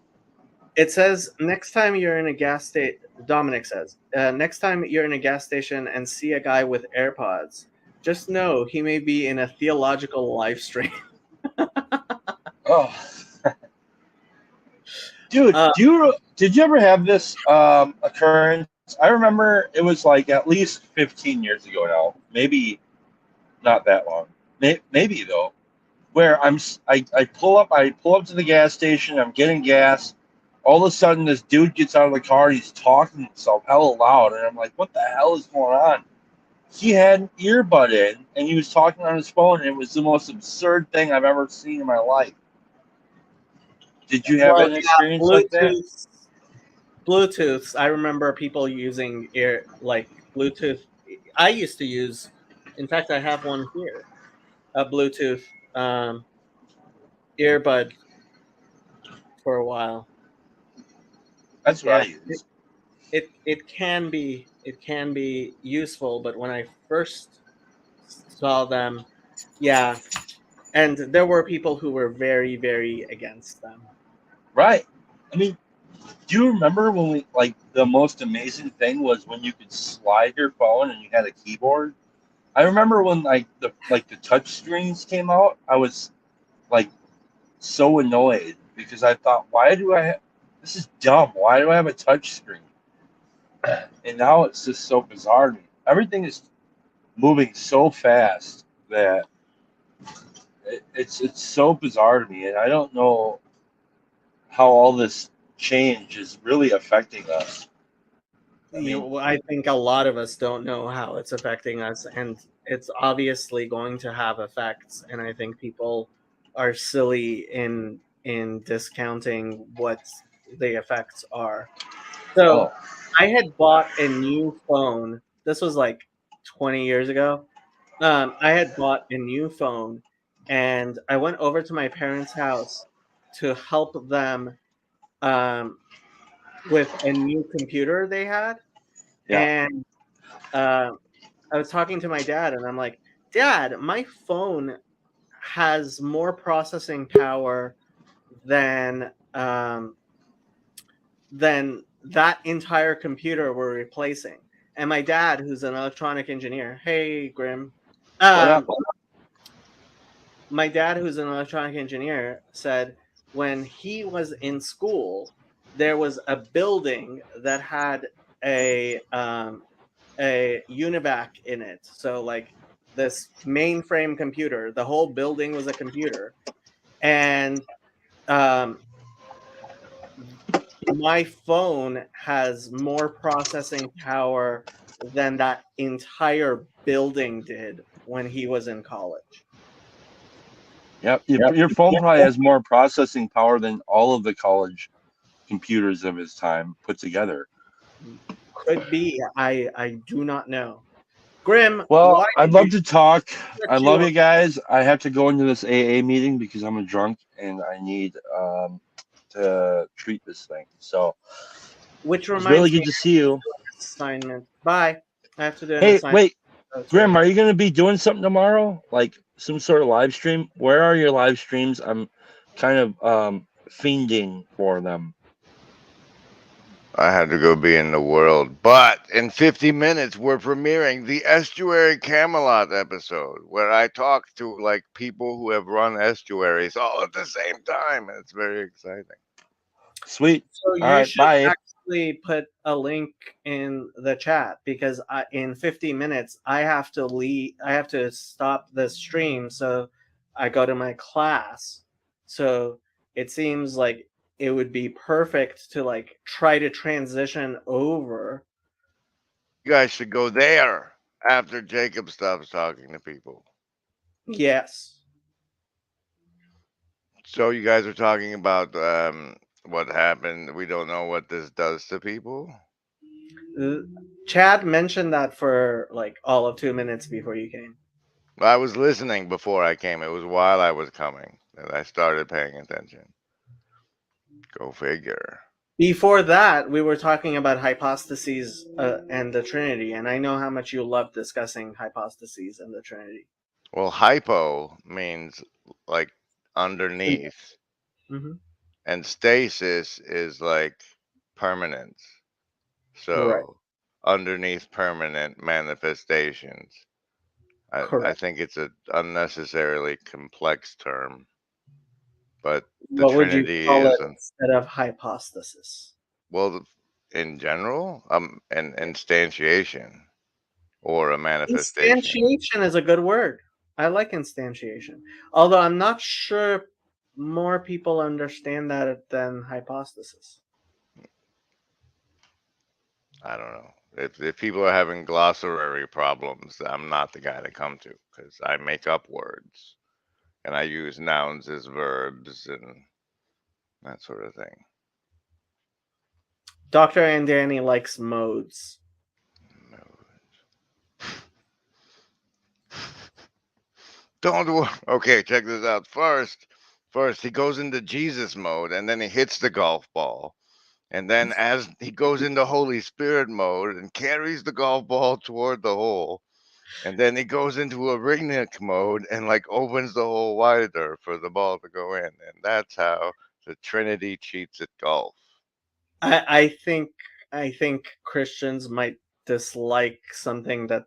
It says next time you're in a gas station, Dominic says, next time you're in a gas station and see a guy with AirPods, just know he may be in a theological live stream. Oh, dude, did you ever have this occurrence? I remember it was like at least 15 years ago now, maybe not that long, maybe though, where I pull up to the gas station, I'm getting gas. All of a sudden, this dude gets out of the car. He's talking to himself hella loud, and I'm like, "What the hell is going on?" He had an earbud in, and he was talking on his phone, and it was the most absurd thing I've ever seen in my life. Did you have an experience like that? Bluetooth. I remember people using Bluetooth. I used to use. In fact, I have one here, a Bluetooth earbud for a while. That's what I use. It can be useful, but when I first saw them, yeah, and there were people who were very, very against them. Right. I mean, do you remember when the most amazing thing was when you could slide your phone and you had a keyboard? I remember when the touch screens came out, I was like so annoyed because I thought, why do I have this is dumb. Why do I have a touch screen? And now it's just so bizarre to me. Everything is moving so fast that it's so bizarre to me, and I don't know how all this change is really affecting us. I think a lot of us don't know how it's affecting us, and it's obviously going to have effects. And I think people are silly in discounting what the effects are. So I had bought a new phone. This was like 20 years ago. I had bought a new phone, and I went over to my parents' house to help them with a new computer they had. Yeah. And I was talking to my dad, and I'm like, Dad, my phone has more processing power than that entire computer we're replacing. And my dad, who's an electronic engineer, hey Grim, What up? my dad, who's an electronic engineer, said when he was in school, there was a building that had a UNIVAC in it. So like this mainframe computer, the whole building was a computer, and um, my phone has more processing power than that entire building did when he was in college. Yep. Your phone probably has more processing power than all of the college computers of his time put together. Could be. I do not know. Grim, Well, why I'd did love you to talk. put I you love on- you guys. I have to go into this AA meeting because I'm a drunk and I need to treat this thing. So which it's really reminds me good to see you. of an assignment. Bye. I have to do an Hey, assignment. wait, Oh, sorry. Grim, are you going to be doing something tomorrow? Like some sort of live stream? Where are your live streams? I'm kind of fiending for them. I had to go be in the world. But in 50 minutes, we're premiering the Estuary Camelot episode where I talk to like people who have run estuaries all at the same time. And it's very exciting. Sweet. So All you right, should bye. actually put a link in the chat because in 50 minutes I have to leave. I have to stop the stream, so I go to my class. So it seems like it would be perfect to like try to transition over. You guys should go there after Jacob stops talking to people. Yes. So you guys are talking about what happened. We don't know what this does to people. Chad mentioned that for like all of 2 minutes before you came. I was listening before I came. It was while I was coming that I started paying attention. Go figure. Before that, we were talking about hypostases and the Trinity, and I know how much you love discussing hypostases and the Trinity. Well, hypo means like underneath, Mm-hmm. and stasis is like permanence. So Right. underneath permanent manifestations. I Correct. think it's an unnecessarily complex term, but the What would you Trinity call is it instead of hypostasis? well, in general, an instantiation or a manifestation. Instantiation is a good word. I like instantiation, although I'm not sure more people understand that than hypostasis. I don't know. If people are having glossary problems, I'm not the guy to come to because I make up words and I use nouns as verbs and that sort of thing. Dr. Andani likes modes. Don't worry. Okay, check this out. First, he goes into Jesus mode and then he hits the golf ball. And then as he goes into Holy Spirit mode and carries the golf ball toward the hole, and then he goes into a ringneck mode and like opens the hole wider for the ball to go in. And that's how the Trinity cheats at golf. I think Christians might dislike something that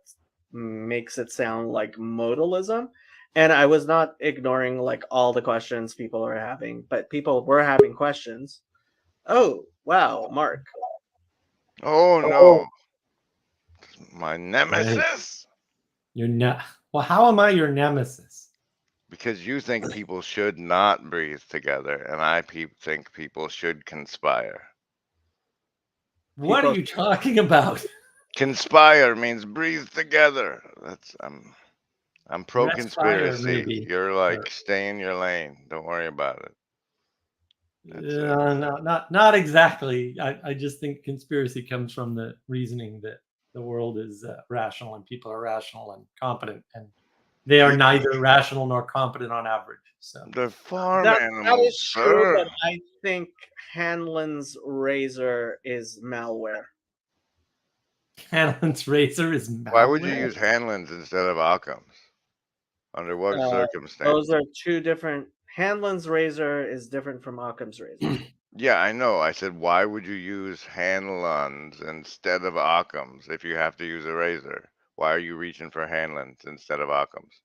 makes it sound like modalism. And I was not ignoring like all the questions people are having, but people were having questions. Oh, wow, Mark. Oh no. My nemesis? You're not. Well, how am I your nemesis? Because you think people should not breathe together, and I think people should conspire. What are you talking about? Conspire means breathe together. That's I'm pro Respire, conspiracy. maybe. You're like stay in your lane. Don't worry about it. No, not exactly. I just think conspiracy comes from the reasoning that the world is rational and people are rational and competent, and they are neither rational nor competent on average. So they're farm that animals, is true, sir. but I think Hanlon's razor is malware. Hanlon's razor is malware. Why would you use Hanlon's instead of Occam's? Under what circumstances? Those are two different. Hanlon's razor is different from Occam's razor. Yeah, I know. I said, why would you use Hanlon's instead of Occam's if you have to use a razor? Why are you reaching for Hanlon's instead of Occam's?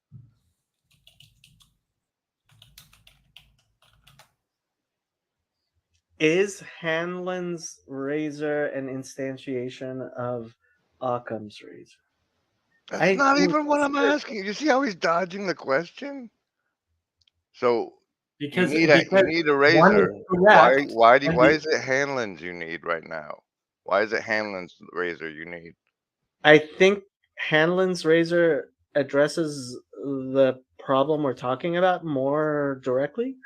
Is Hanlon's razor an instantiation of Occam's razor? That's I not am even what I'm considered- asking. You see how he's dodging the question? So because you because need a one razor. is correct, and Why the, is it Hanlon's you need right now? Why is it Hanlon's razor you need? I think Hanlon's razor addresses the problem we're talking about more directly.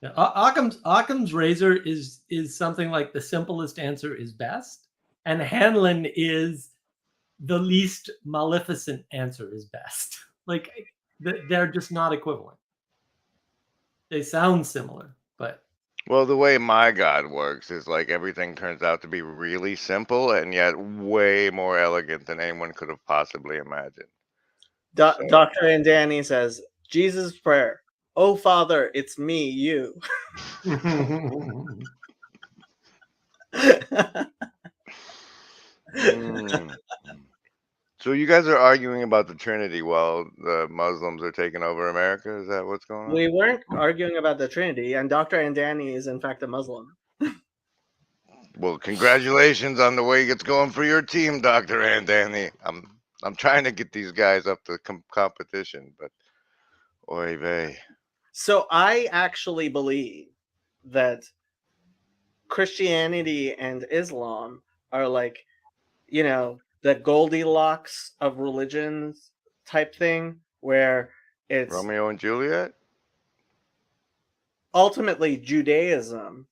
yeah, Occam's razor is something like the simplest answer is best, and Hanlon is the least maleficent answer is best. Like they're just not equivalent. They sound similar, but Well, the way my God works is like everything turns out to be really simple and yet way more elegant than anyone could have possibly imagined. So, Dr. and Danny says, Jesus' prayer. Oh, Father, it's me, you. mm. So you guys are arguing about the Trinity while the Muslims are taking over America? Is that what's going on? We weren't arguing about the Trinity, and Dr. and Danny is in fact a Muslim. Well, congratulations on the way it's going for your team, Dr. and Danny. I'm trying to get these guys up to competition, but oy vey. So I actually believe that Christianity and Islam are like, the Goldilocks of religions type thing, where it's Romeo and Juliet? ultimately Judaism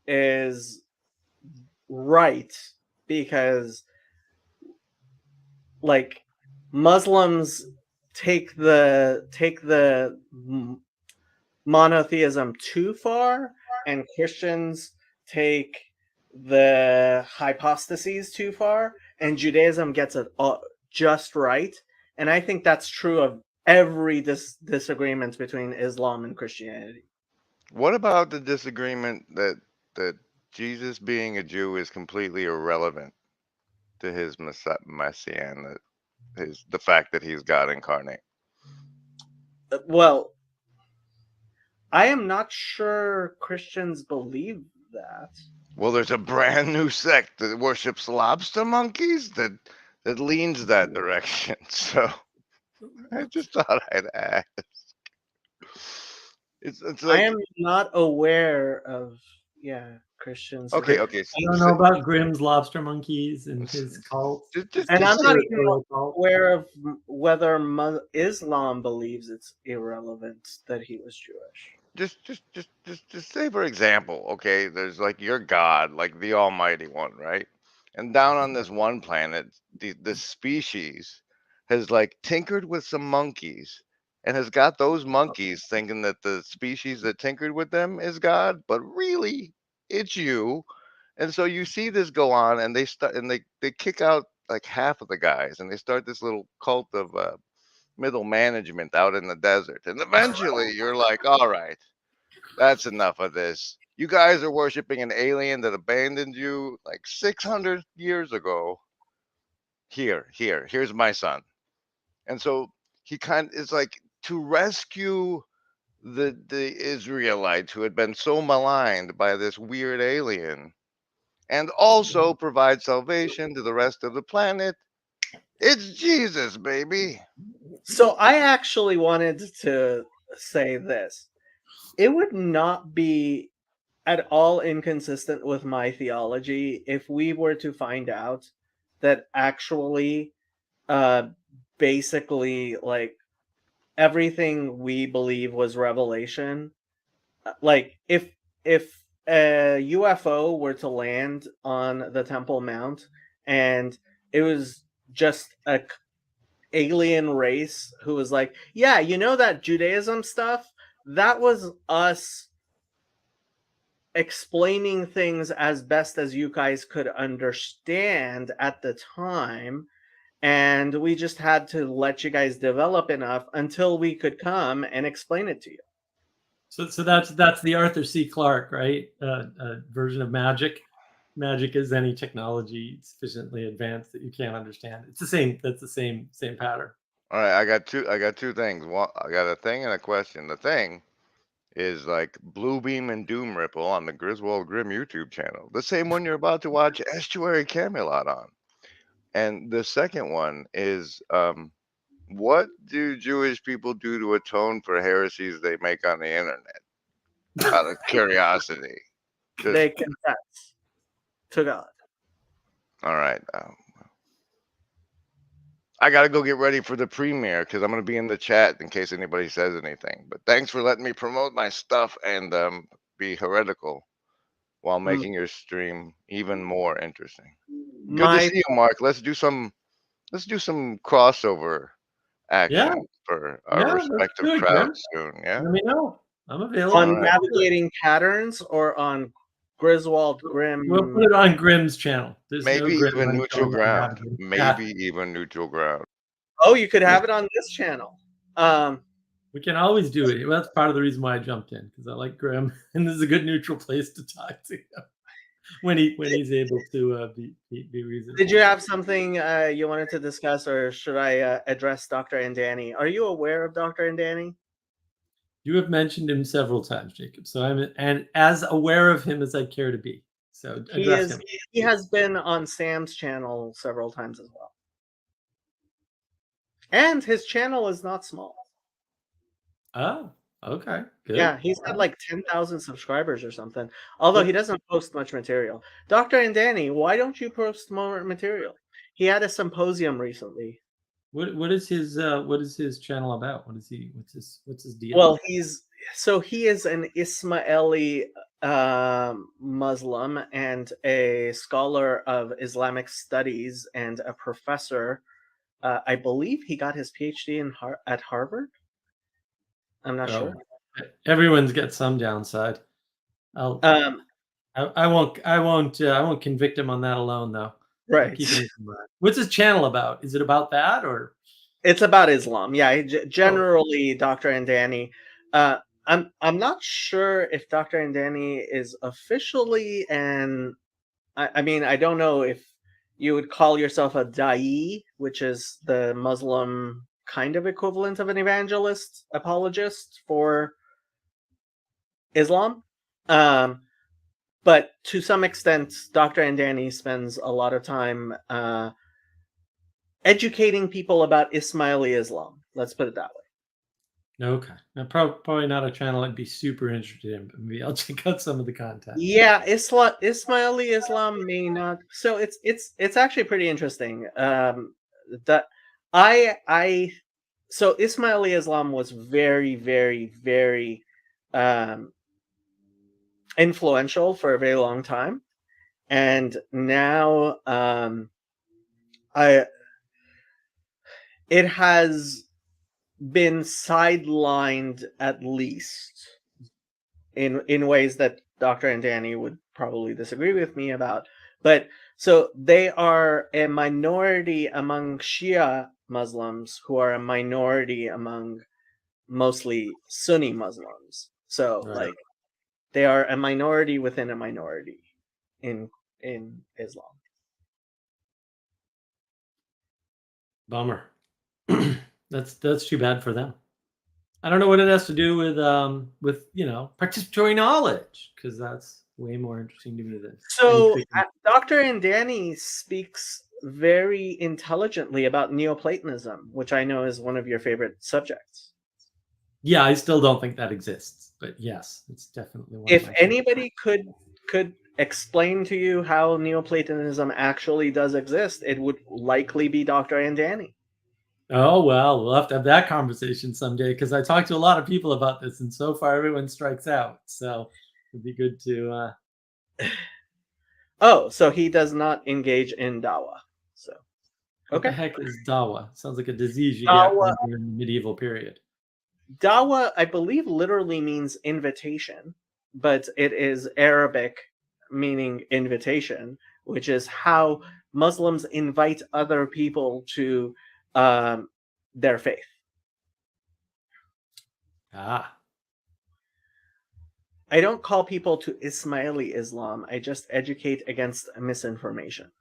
is right because like Muslims take the monotheism too far, and Christians take the hypostases too far, and Judaism gets it just right. And I think that's true of every disagreement between Islam and Christianity. What about the disagreement that Jesus being a Jew is completely irrelevant to his messian, the fact that he's God incarnate? Well, I am not sure Christians believe that. Well, there's a brand new sect that worships lobster monkeys that leans that direction. So I just thought I'd ask. It's I like am not aware of Christians. okay. I don't know about Grimm's lobster monkeys and his cult. And I'm not His even cult. aware of whether Islam believes it's irrelevant that he was Jewish. Just say for example, okay, there's like your God, like the Almighty One, right? And down on this one planet, the species has like tinkered with some monkeys and has got those monkeys thinking that the species that tinkered with them is God, but really it's you. And so you see this go on, and they kick out like half of the guys, and they start this little cult of middle management out in the desert. And eventually you're like, all right, that's enough of this. You guys are worshiping an alien that abandoned you like 600 years ago. Here's my son. And so he kind of is like to rescue the Israelites who had been so maligned by this weird alien and also provide salvation to the rest of the planet. It's Jesus, baby. So I actually wanted to say this. It would not be at all inconsistent with my theology if we were to find out that actually basically like everything we believe was revelation. Like if a UFO were to land on the Temple Mount and it was just a alien race who was like, yeah, that Judaism stuff, that was us explaining things as best as you guys could understand at the time, and we just had to let you guys develop enough until we could come and explain it to you. So that's the Arthur C. Clarke, right? Version of magic. Magic is any technology sufficiently advanced that you can't understand. It's the same. That's the same pattern. All right, I got two things. One, I got a thing and a question. The thing is like Bluebeam and Doom Ripple on the Griswold Grim YouTube channel. The same one you're about to watch Estuary Camelot on. And the second one is what do Jewish people do to atone for heresies they make on the internet? Out of curiosity. Just, They confess to God. all right. I got to go get ready for the premiere because I'm going to be in the chat in case anybody says anything. But thanks for letting me promote my stuff and be heretical while making your stream even more interesting. Good to see you, Mark. Let's do some crossover action for our respective crowds soon. Yeah. Let me know. I'm available. On Navigating Patterns or on Griswold Grim? We'll put it on Grimm's channel. There's Maybe no even Neutral Ground. Yeah. Maybe even Neutral Ground. Oh, you could have it on this channel. We can always do it. Well, that's part of the reason why I jumped in, because I like Grimm, and this is a good neutral place to talk to him when he's able to be reasonable. Did you have something you wanted to discuss, or should I address Dr. Andani? Are you aware of Dr. Andani? You have mentioned him several times, Jacob. So I'm as aware of him as I care to be. So address him. He has been on Sam's channel several times as well. And his channel is not small. Oh, okay. Good. Yeah, he's got like 10,000 subscribers or something. Although he doesn't post much material. Dr. Andani, why don't you post more material? He had a symposium recently. What is his channel about? What's his deal? Well, he is an Ismaili Muslim and a scholar of Islamic studies and a professor. I believe he got his PhD at Harvard. I'm not sure. Everyone's got some downside. I won't convict him on that alone, though. Right. What's his channel about? Is it about that, or? It's about Islam. Yeah, generally, Dr. Andani. I'm not sure if Dr. Andani is officially I mean, I don't know if you would call yourself a da'i, which is the Muslim kind of equivalent of an evangelist, apologist for Islam. But to some extent, Dr. Andani spends a lot of time educating people about Ismaili Islam. Let's put it that way. Okay. Now, probably not a channel I'd be super interested in, but maybe I'll check out some of the content. Yeah, Ismaili Islam may not. So it's actually pretty interesting. So Ismaili Islam was very, very, very influential for a very long time, and now it has been sidelined, at least in ways that Dr. Andani would probably disagree with me about. But so they are a minority among Shia Muslims who are a minority among mostly Sunni Muslims. So like they are a minority within a minority in Islam. Bummer. That's too bad for them. I don't know what it has to do with participatory knowledge, because that's way more interesting to me than. So Dr. Andani speaks very intelligently about Neoplatonism, which I know is one of your favorite subjects. Yeah, I still don't think that exists, but yes, it's definitely one. If anybody could explain to you how Neoplatonism actually does exist, it would likely be Dr. Andani. Oh, well, we'll have to have that conversation someday, because I talked to a lot of people about this, and so far everyone strikes out. So it'd be good to. Oh, so he does not engage in dawa. So, okay. What the heck is dawa? Sounds like a disease you get in the medieval period. Dawa, I believe, literally means invitation, but it is Arabic meaning invitation, which is how Muslims invite other people to their faith. I don't call people to Ismaili Islam. I just educate against misinformation.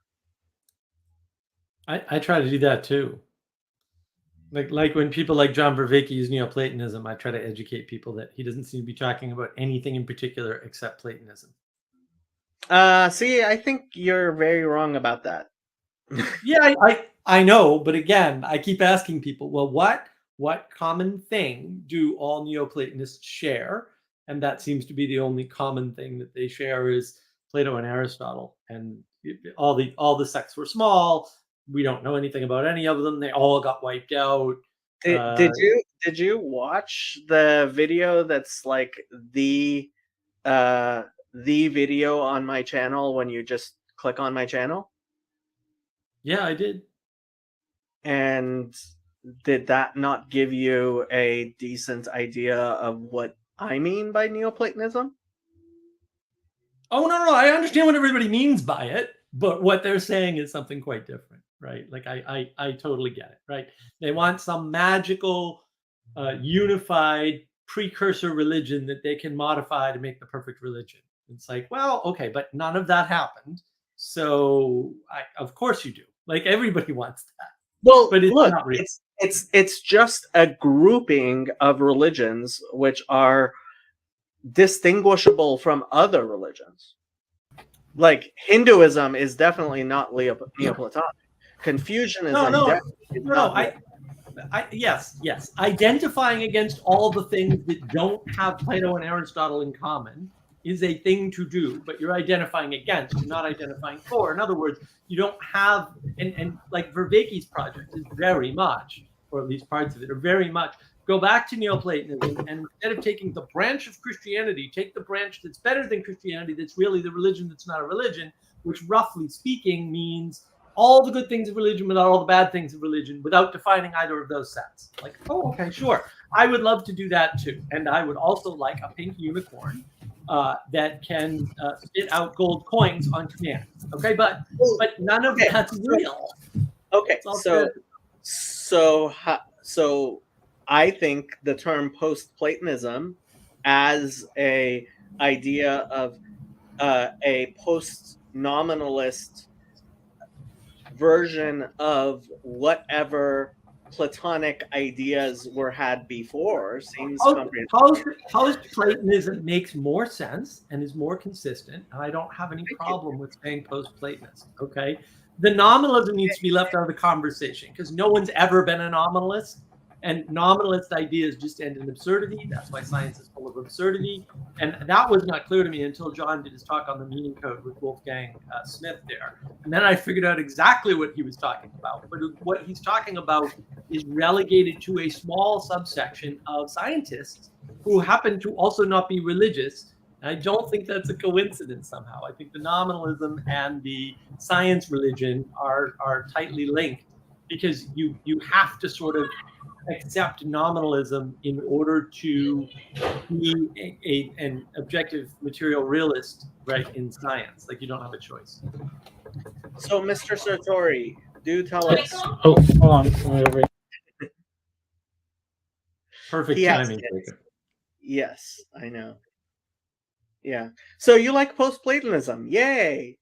I try to do that too. Like when people like John Vervaeke use Neoplatonism, I try to educate people that he doesn't seem to be talking about anything in particular except Platonism. See, I think you're very wrong about that. Yeah, I know, but again, I keep asking people, well, what common thing do all Neoplatonists share? And that seems to be the only common thing that they share is Plato and Aristotle. And all the sects were small. We don't know anything about any of them. They all got wiped out. Did you watch the video that's like the video on my channel when you just click on my channel? Yeah, I did. And did that not give you a decent idea of what I mean by Neoplatonism? Oh, no, I understand what everybody means by it, but what they're saying is something quite different, right? Like I totally get it, right? They want some magical, unified precursor religion that they can modify to make the perfect religion. It's like, well, okay, but none of that happened. So of course you do. Like everybody wants that. Well, but it's look, not real. It's just a grouping of religions which are distinguishable from other religions. Like Hinduism is definitely not Neoplatonic. Confucianism. Yes. Identifying against all the things that don't have Plato and Aristotle in common is a thing to do, but you're identifying against, you're not identifying for. In other words, you don't have, and like Vervaeke's project is very much, or at least parts of it are very much, go back to Neoplatonism, and instead of taking the branch of Christianity, take the branch that's better than Christianity, that's really the religion that's not a religion, which roughly speaking means all the good things of religion without all the bad things of religion, without defining either of those sets. Like, oh, okay, sure. I would love to do that too. And I would also like a pink unicorn that can spit out gold coins on command. Okay, but none of that's real. Okay, so I think the term post-Platonism as a idea of a post-nominalist version of whatever Platonic ideas were had before seems comprehensive. Post-Platonism makes more sense and is more consistent, and I don't have any problem with saying post-Platonism, okay? The nominalism needs to be left out of the conversation because no one's ever been a nominalist, and nominalist ideas just end in absurdity. That's why science is full of absurdity, and that was not clear to me until John did his talk on the meaning code with Wolfgang Smith there. And then I figured out exactly what he was talking about. But what he's talking about is relegated to a small subsection of scientists who happen to also not be religious. And I don't think that's a coincidence somehow. I think the nominalism and the science religion are tightly linked because you have to sort of accept nominalism in order to be an objective material realist, right, in science. Like you don't have a choice. So, Mr. Sartori, do tell us. Oh, hold on. Perfect timing. Yes, I know. Yeah. So you like post-Platonism. Yay.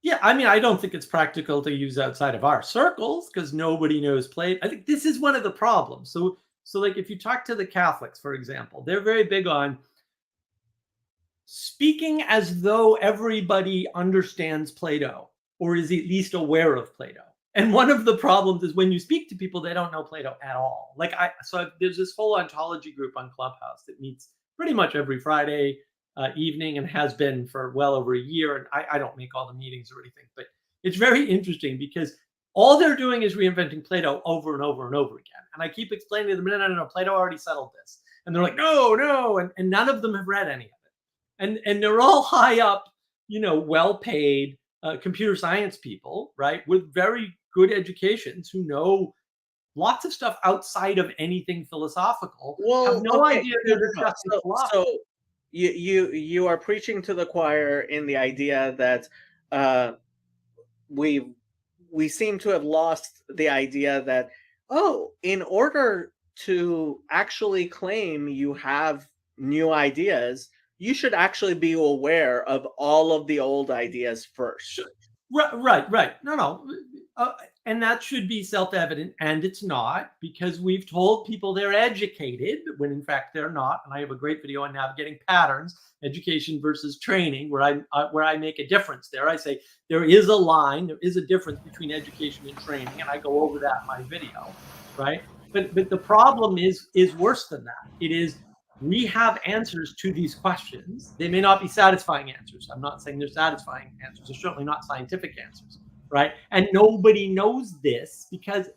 Yeah, I mean, I don't think it's practical to use outside of our circles because nobody knows Plato. I think this is one of the problems. So like if you talk to the Catholics, for example, they're very big on speaking as though everybody understands Plato or is at least aware of Plato. And one of the problems is when you speak to people, they don't know Plato at all. Like there's this whole ontology group on Clubhouse that meets pretty much every Friday evening and has been for well over a year. And I don't make all the meetings or anything, but it's very interesting because all they're doing is reinventing Plato over and over and over again. And I keep explaining to them, no, Plato already settled this. And they're like, no. And none of them have read any of it. And they're all high up, well-paid computer science people, right? With very good educations who know lots of stuff outside of anything philosophical. Well, have no idea they're discussing philosophy. So you are preaching to the choir in the idea that we seem to have lost the idea that, in order to actually claim you have new ideas, you should actually be aware of all of the old ideas first. Right. No. And that should be self-evident, and it's not, because we've told people they're educated when in fact they're not. And I have a great video on navigating patterns, education versus training, where I make a difference there. I say there is a line, there is a difference between education and training, and I go over that in my video, right? But the problem is worse than that. It is, we have answers to these questions. They may not be satisfying answers. I'm not saying they're satisfying answers. They're certainly not scientific answers. Right. And nobody knows this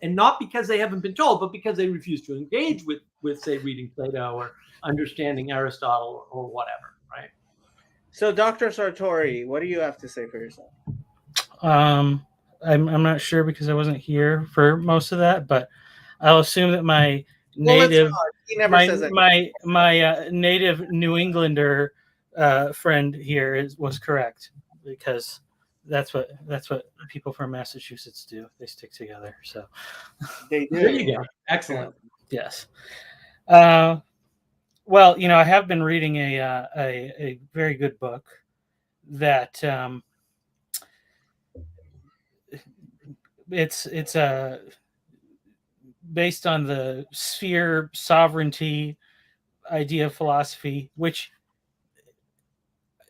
not because they haven't been told, but because they refuse to engage with say, reading Plato or understanding Aristotle or whatever. Right. So, Dr. Sartori, what do you have to say for yourself? I'm not sure because I wasn't here for most of that, but I'll assume that my native He never says anything. my native New Englander friend here was correct, because that's what people from Massachusetts do. They stick together. So They do. There you go. Excellent. yes. Well, I have been reading a very good book that it's based on the sphere sovereignty idea of philosophy, which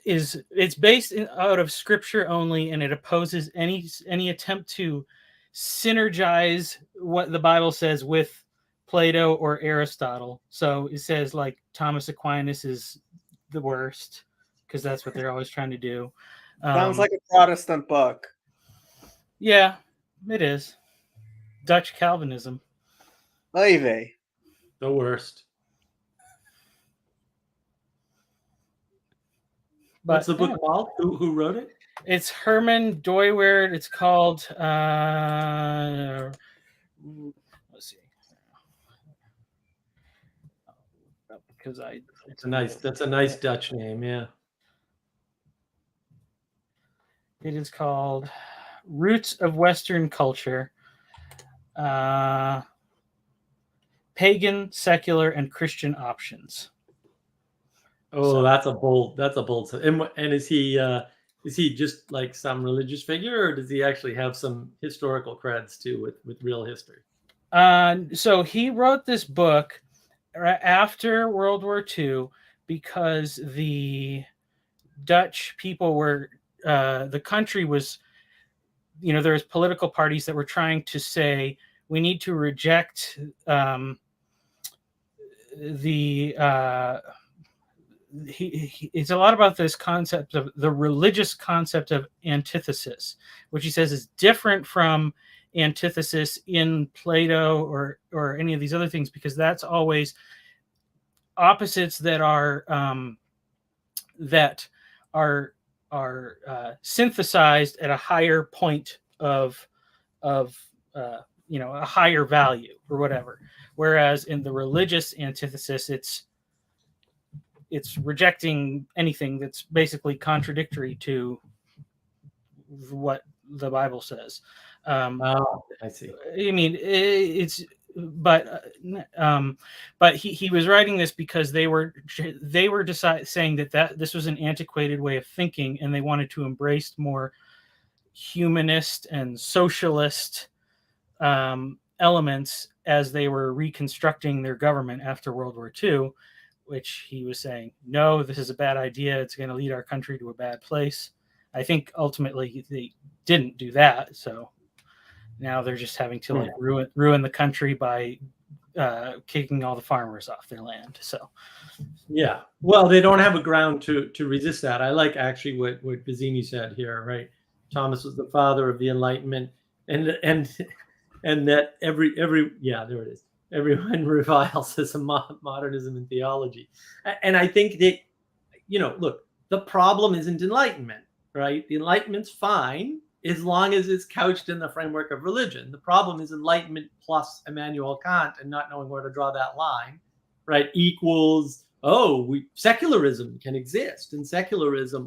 it's based out of scripture only, and it opposes any attempt to synergize what the Bible says with Plato or Aristotle. So it says like Thomas Aquinas is the worst, because that's what they're always trying to do. Sounds like a Protestant book. Yeah, it is. Dutch Calvinism. Oy vey. The worst. But What's the book called? Who wrote it? It's Herman Doywerd. It's called let's see. Because That's a nice Dutch name, yeah. it is called Roots of Western Culture. Pagan, secular, and Christian options. Oh, that's a bold. And is he just like some religious figure, or does he actually have some historical creds too with real history? So he wrote this book after World War II because the Dutch people were, the country was, there was political parties that were trying to say we need to reject it's a lot about this concept of the religious concept of antithesis, which he says is different from antithesis in Plato or any of these other things, because that's always opposites that are synthesized at a higher point of a higher value or whatever. Whereas in the religious antithesis, it's rejecting anything that's basically contradictory to what the Bible says. I see. I mean, but he was writing this because they were saying that this was an antiquated way of thinking, and they wanted to embrace more humanist and socialist elements as they were reconstructing their government after World War II. Which he was saying, no, this is a bad idea. It's going to lead our country to a bad place. I think ultimately they didn't do that. So now they're just having to like ruin the country by kicking all the farmers off their land. So yeah, well, they don't have a ground to resist that. I like actually what Bazzini said here, right? Thomas was the father of the Enlightenment, and that every there it is. Everyone reviles as a modernism in theology. And I think that, look, the problem isn't enlightenment, right? The Enlightenment's fine as long as it's couched in the framework of religion. The problem is enlightenment plus Immanuel Kant and not knowing where to draw that line, right? Equals, secularism can exist. And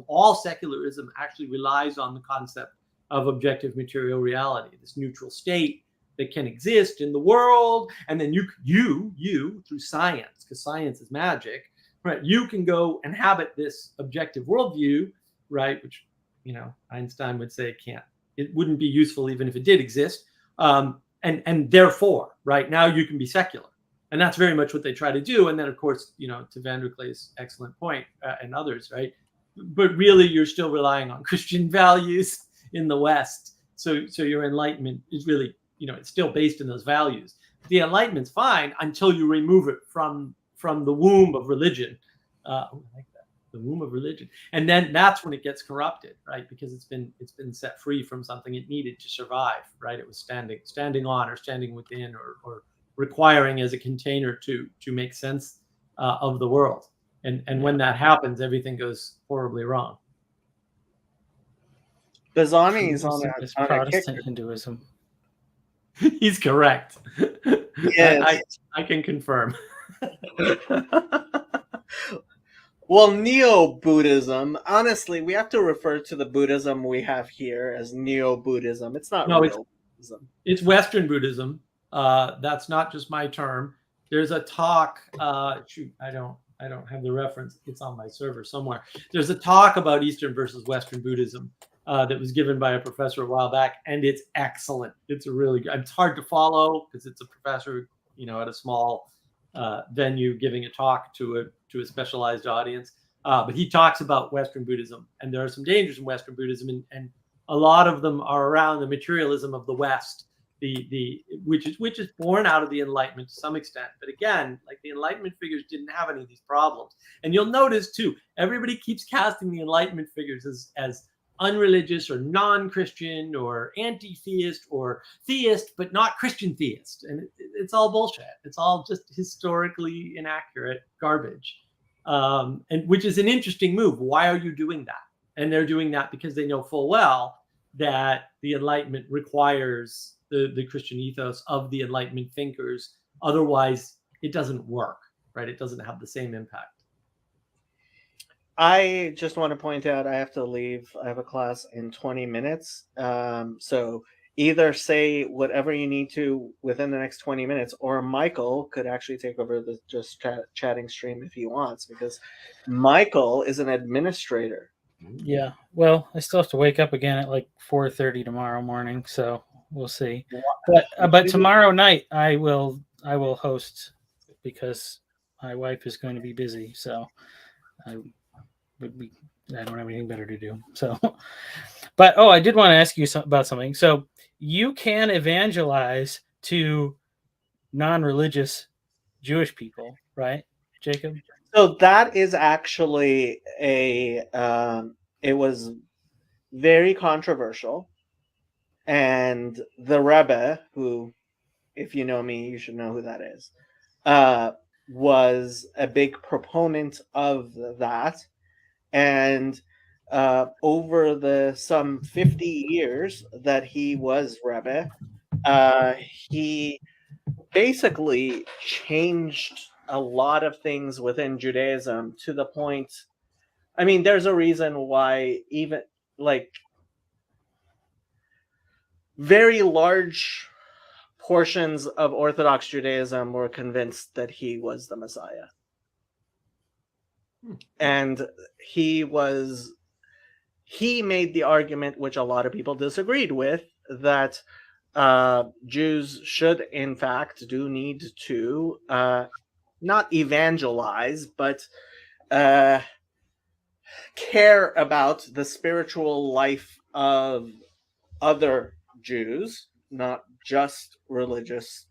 all secularism actually relies on the concept of objective material reality, this neutral state that can exist in the world, and then you through science, because science is magic, right? You can go inhabit this objective worldview, right? Which Einstein would say it wouldn't be useful even if it did exist. And therefore, right now you can be secular, and that's very much what they try to do. And then, of course, to Van der Klee's excellent point, and others, right? But really, you're still relying on Christian values in the West. So your Enlightenment is really, it's still based in those values. The Enlightenment's fine until you remove it from the womb of religion. I like that, the womb of religion, and then that's when it gets corrupted, right? Because it's been set free from something it needed to survive, right? It was standing on, or standing within, or requiring as a container to make sense of the world. And when that happens, everything goes horribly wrong. Bazzani is on It's a Protestant kick. Hinduism. He's correct. Yes. I can confirm. Well, Neo-Buddhism, honestly, we have to refer to the Buddhism we have here as Neo-Buddhism. It's not real Buddhism. It's Western Buddhism. That's not just my term. There's a talk. Shoot, I don't have the reference. It's on my server somewhere. There's a talk about Eastern versus Western Buddhism that was given by a professor a while back, and it's excellent. It's a really good. It's hard to follow because it's a professor, at a small venue giving a talk to a specialized audience. But he talks about Western Buddhism, and there are some dangers in Western Buddhism, and a lot of them are around the materialism of the West, which is born out of the Enlightenment to some extent. But again, like, the Enlightenment figures didn't have any of these problems. And you'll notice too, everybody keeps casting the Enlightenment figures as unreligious or non-Christian or anti-theist or theist, but not Christian theist. And it's all bullshit. It's all just historically inaccurate garbage. And which is an interesting move. Why are you doing that? And they're doing that because they know full well that the Enlightenment requires the Christian ethos of the Enlightenment thinkers. Otherwise, it doesn't work, right? It doesn't have the same impact. I just want to point out I have to leave. I have a class in 20 minutes. So either say whatever you need to within the next 20 minutes, or Michael could actually take over the chatting stream if he wants, because Michael is an administrator. Yeah. Well, I still have to wake up again at like 4:30 tomorrow morning, so we'll see. But tomorrow night I will host, because my wife is going to be busy, so I don't have anything better to do. So, but I did want to ask you about something. So you can evangelize to non-religious Jewish people, right, Jacob? So that is actually it was very controversial, and the Rebbe, who, if you know me, you should know who that is, was a big proponent of that. And over the some 50 years that he was Rebbe, he basically changed a lot of things within Judaism, to the point, I mean, there's a reason why even like very large portions of Orthodox Judaism were convinced that he was the Messiah. And he made the argument, which a lot of people disagreed with, that Jews should in fact need to not evangelize, but care about the spiritual life of other Jews, not just religious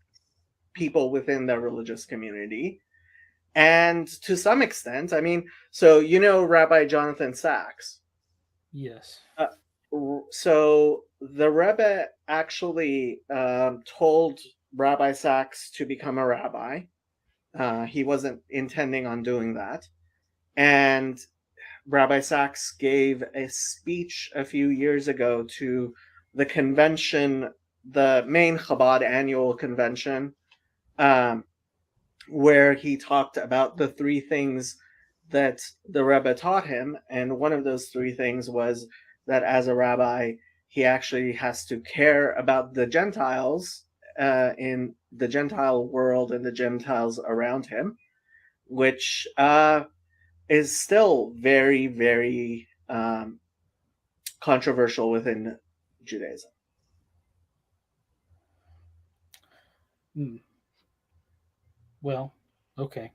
people within their religious community. And to some extent, I mean, so Rabbi Jonathan Sachs? Yes. So the Rebbe actually told Rabbi Sachs to become a rabbi. He wasn't intending on doing that. And Rabbi Sachs gave a speech a few years ago to the convention, the main Chabad annual convention, where he talked about the three things that the Rebbe taught him. And one of those three things was that as a rabbi, he actually has to care about the Gentiles in the Gentile world and the Gentiles around him, which is still very, very controversial within Judaism. Hmm. Well, okay.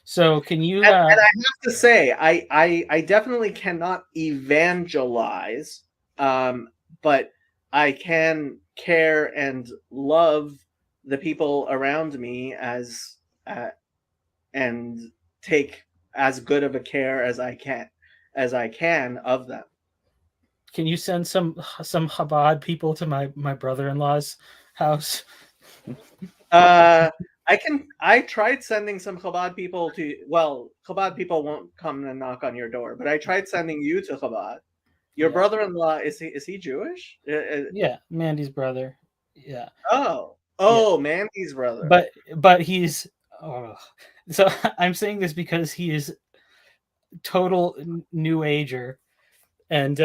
So can you? And I have to say, I definitely cannot evangelize, but I can care and love the people around me and take as good of a care as I can of them. Can you send some Chabad people to my brother-in-law's house? I tried sending some Chabad people to. Well, Chabad people won't come and knock on your door, but I tried sending you to Chabad. Your Yeah. brother-in-law, is he Jewish? Yeah, Mandy's brother. Yeah, Oh, Mandy's brother. but he's. Oh. So I'm saying this because he is total new ager, and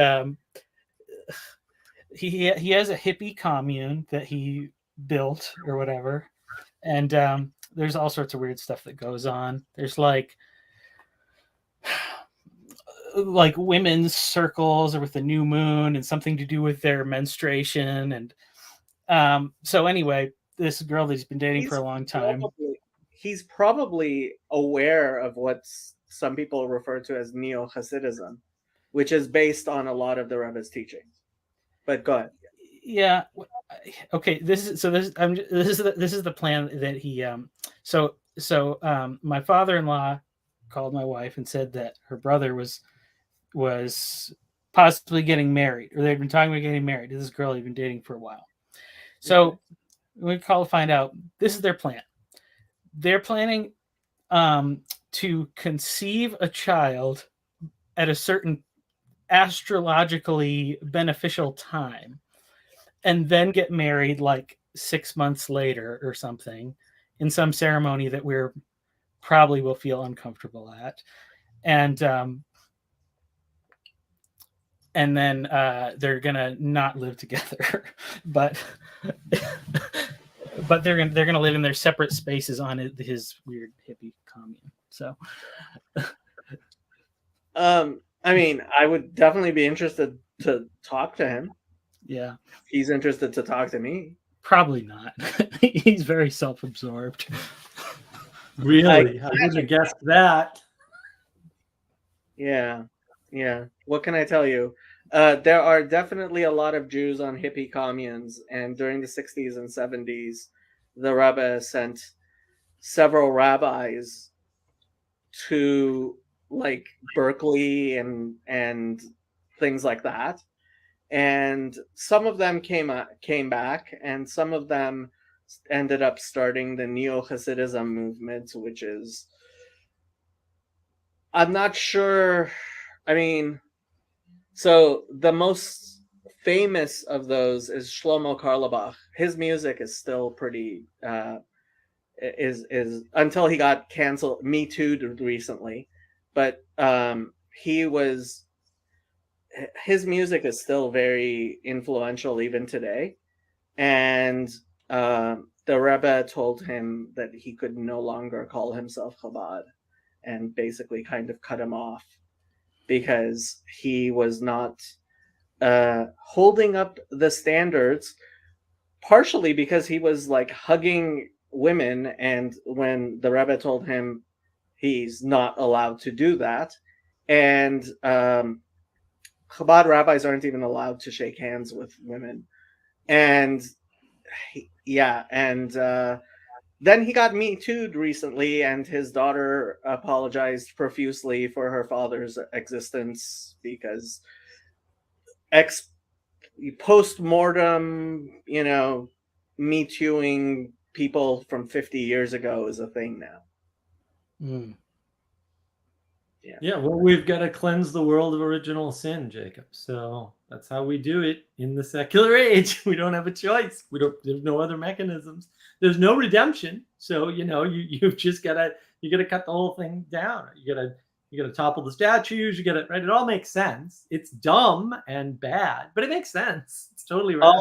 he has a hippie commune that he built or whatever, and there's all sorts of weird stuff that goes on. There's like women's circles with the new moon and something to do with their menstruation, and so anyway, this girl that he's been dating for a long time. He's probably aware of what some people refer to as neo-Hasidism, which is based on a lot of the Rebbe's teachings. But go ahead. Yeah. Okay. This is the plan that he. My father-in-law called my wife and said that her brother was possibly getting married, or they'd been talking about getting married to this girl he'd been dating for a while. So we call to find out. This is their plan. They're planning to conceive a child at a certain astrologically beneficial time, and then get married like 6 months later or something in some ceremony that we're probably will feel uncomfortable at, and then they're gonna not live together, but they're gonna live in their separate spaces on his weird hippie commune. So, I mean, I would definitely be interested to talk to him. Yeah, he's interested to talk to me. Probably not. He's very self-absorbed. Really, I wouldn't have guessed that. Yeah. What can I tell you? There are definitely a lot of Jews on hippie communes, and during the 60s and 70s, the Rebbe sent several rabbis to like Berkeley and things like that, and some of them came back, and some of them ended up starting the Neo-Hasidism movement, which is, I'm not sure. I mean, so the most famous of those is Shlomo Karlebach. His music is still pretty is until he got canceled, Me Too'd recently, but his music is still very influential even today, and the Rebbe told him that he could no longer call himself Chabad, and basically kind of cut him off because he was not holding up the standards, partially because he was like hugging women, and when the Rebbe told him he's not allowed to do that, and Chabad rabbis aren't even allowed to shake hands with women, and then he got Me Too'd recently, and his daughter apologized profusely for her father's existence because post-mortem, Me Tooing people from 50 years ago is a thing now. Yeah, well, we've got to cleanse the world of original sin, Jacob. So that's how we do it in the secular age. We don't have a choice. There's no other mechanisms. There's no redemption. So you've just gotta cut the whole thing down. You gotta topple the statues. Right. It all makes sense. It's dumb and bad, but it makes sense. It's totally right.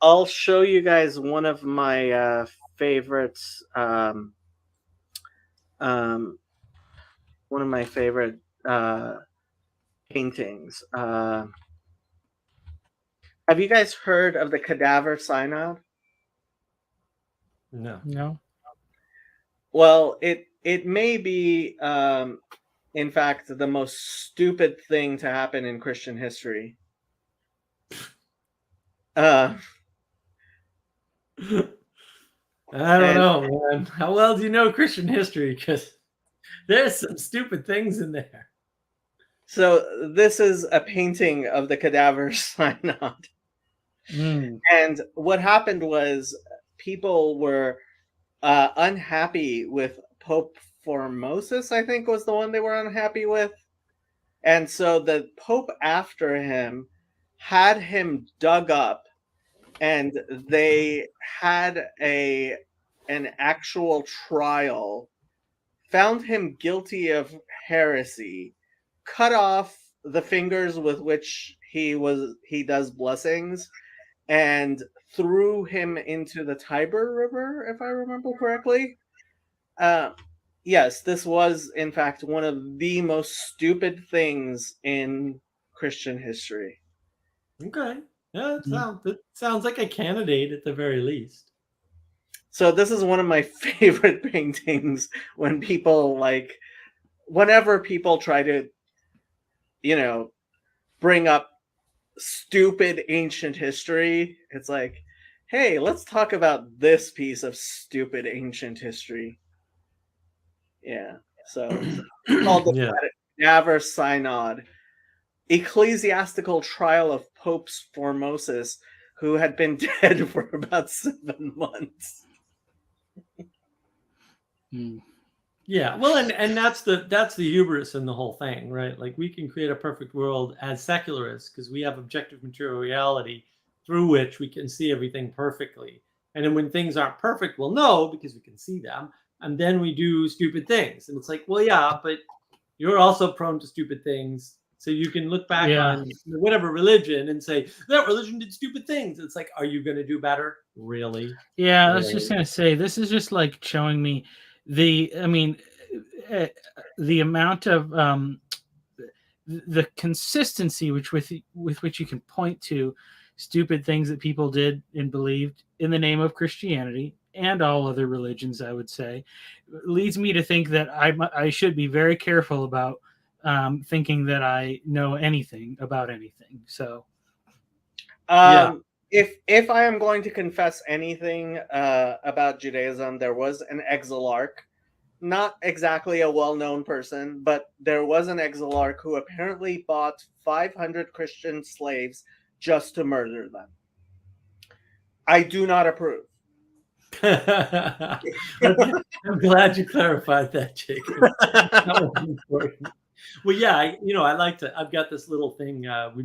I'll show you guys one of my favorites. One of my favorite paintings. Have you guys heard of the Cadaver Synod? No. No. Well, it may be, in fact, the most stupid thing to happen in Christian history. Uh, I don't And- know, man. How well do you know Christian history? Because there's some stupid things in there. so this is a painting of the cadaver synod. Mm. And what happened was people were unhappy with Pope Formosus, I think was the one they were unhappy with. And so the Pope after him had him dug up, and they had an actual trial, found him guilty of heresy, cut off the fingers with which he does blessings, and threw him into the Tiber River, if I remember correctly. Yes, this was in fact one of the most stupid things in Christian history. Okay. Yeah, it sounds like a candidate at the very least. So this is one of my favorite paintings when people whenever people try to, bring up stupid ancient history, it's like, hey, let's talk about this piece of stupid ancient history. Yeah. So called the Yeah. Cadaver Synod, ecclesiastical trial of Pope Formosus, who had been dead for about 7 months. Mm. Yeah, well, and that's the hubris in the whole thing, right? Like we can create a perfect world as secularists because we have objective material reality through which we can see everything perfectly. And then when things aren't perfect, we'll know because we can see them, and then we do stupid things. And it's like, well, yeah, but you're also prone to stupid things. So you can look back Yeah. on whatever religion and say that religion did stupid things. It's like, are you going to do better? Really? Yeah, I was just Really? gonna say this is just like showing me the. I mean, the amount of the consistency with which you can point to stupid things that people did and believed in the name of Christianity and all other religions, I would say, leads me to think that I should be very careful about thinking that I know anything about anything. So Yeah. If I am going to confess anything about Judaism, there was an exilarch, not exactly a well-known person, but there was an exilarch who apparently bought 500 Christian slaves just to murder them. I do not approve. Okay. I'm glad you clarified that, Jacob. That was important. Well, yeah, I like to. I've got this little thing we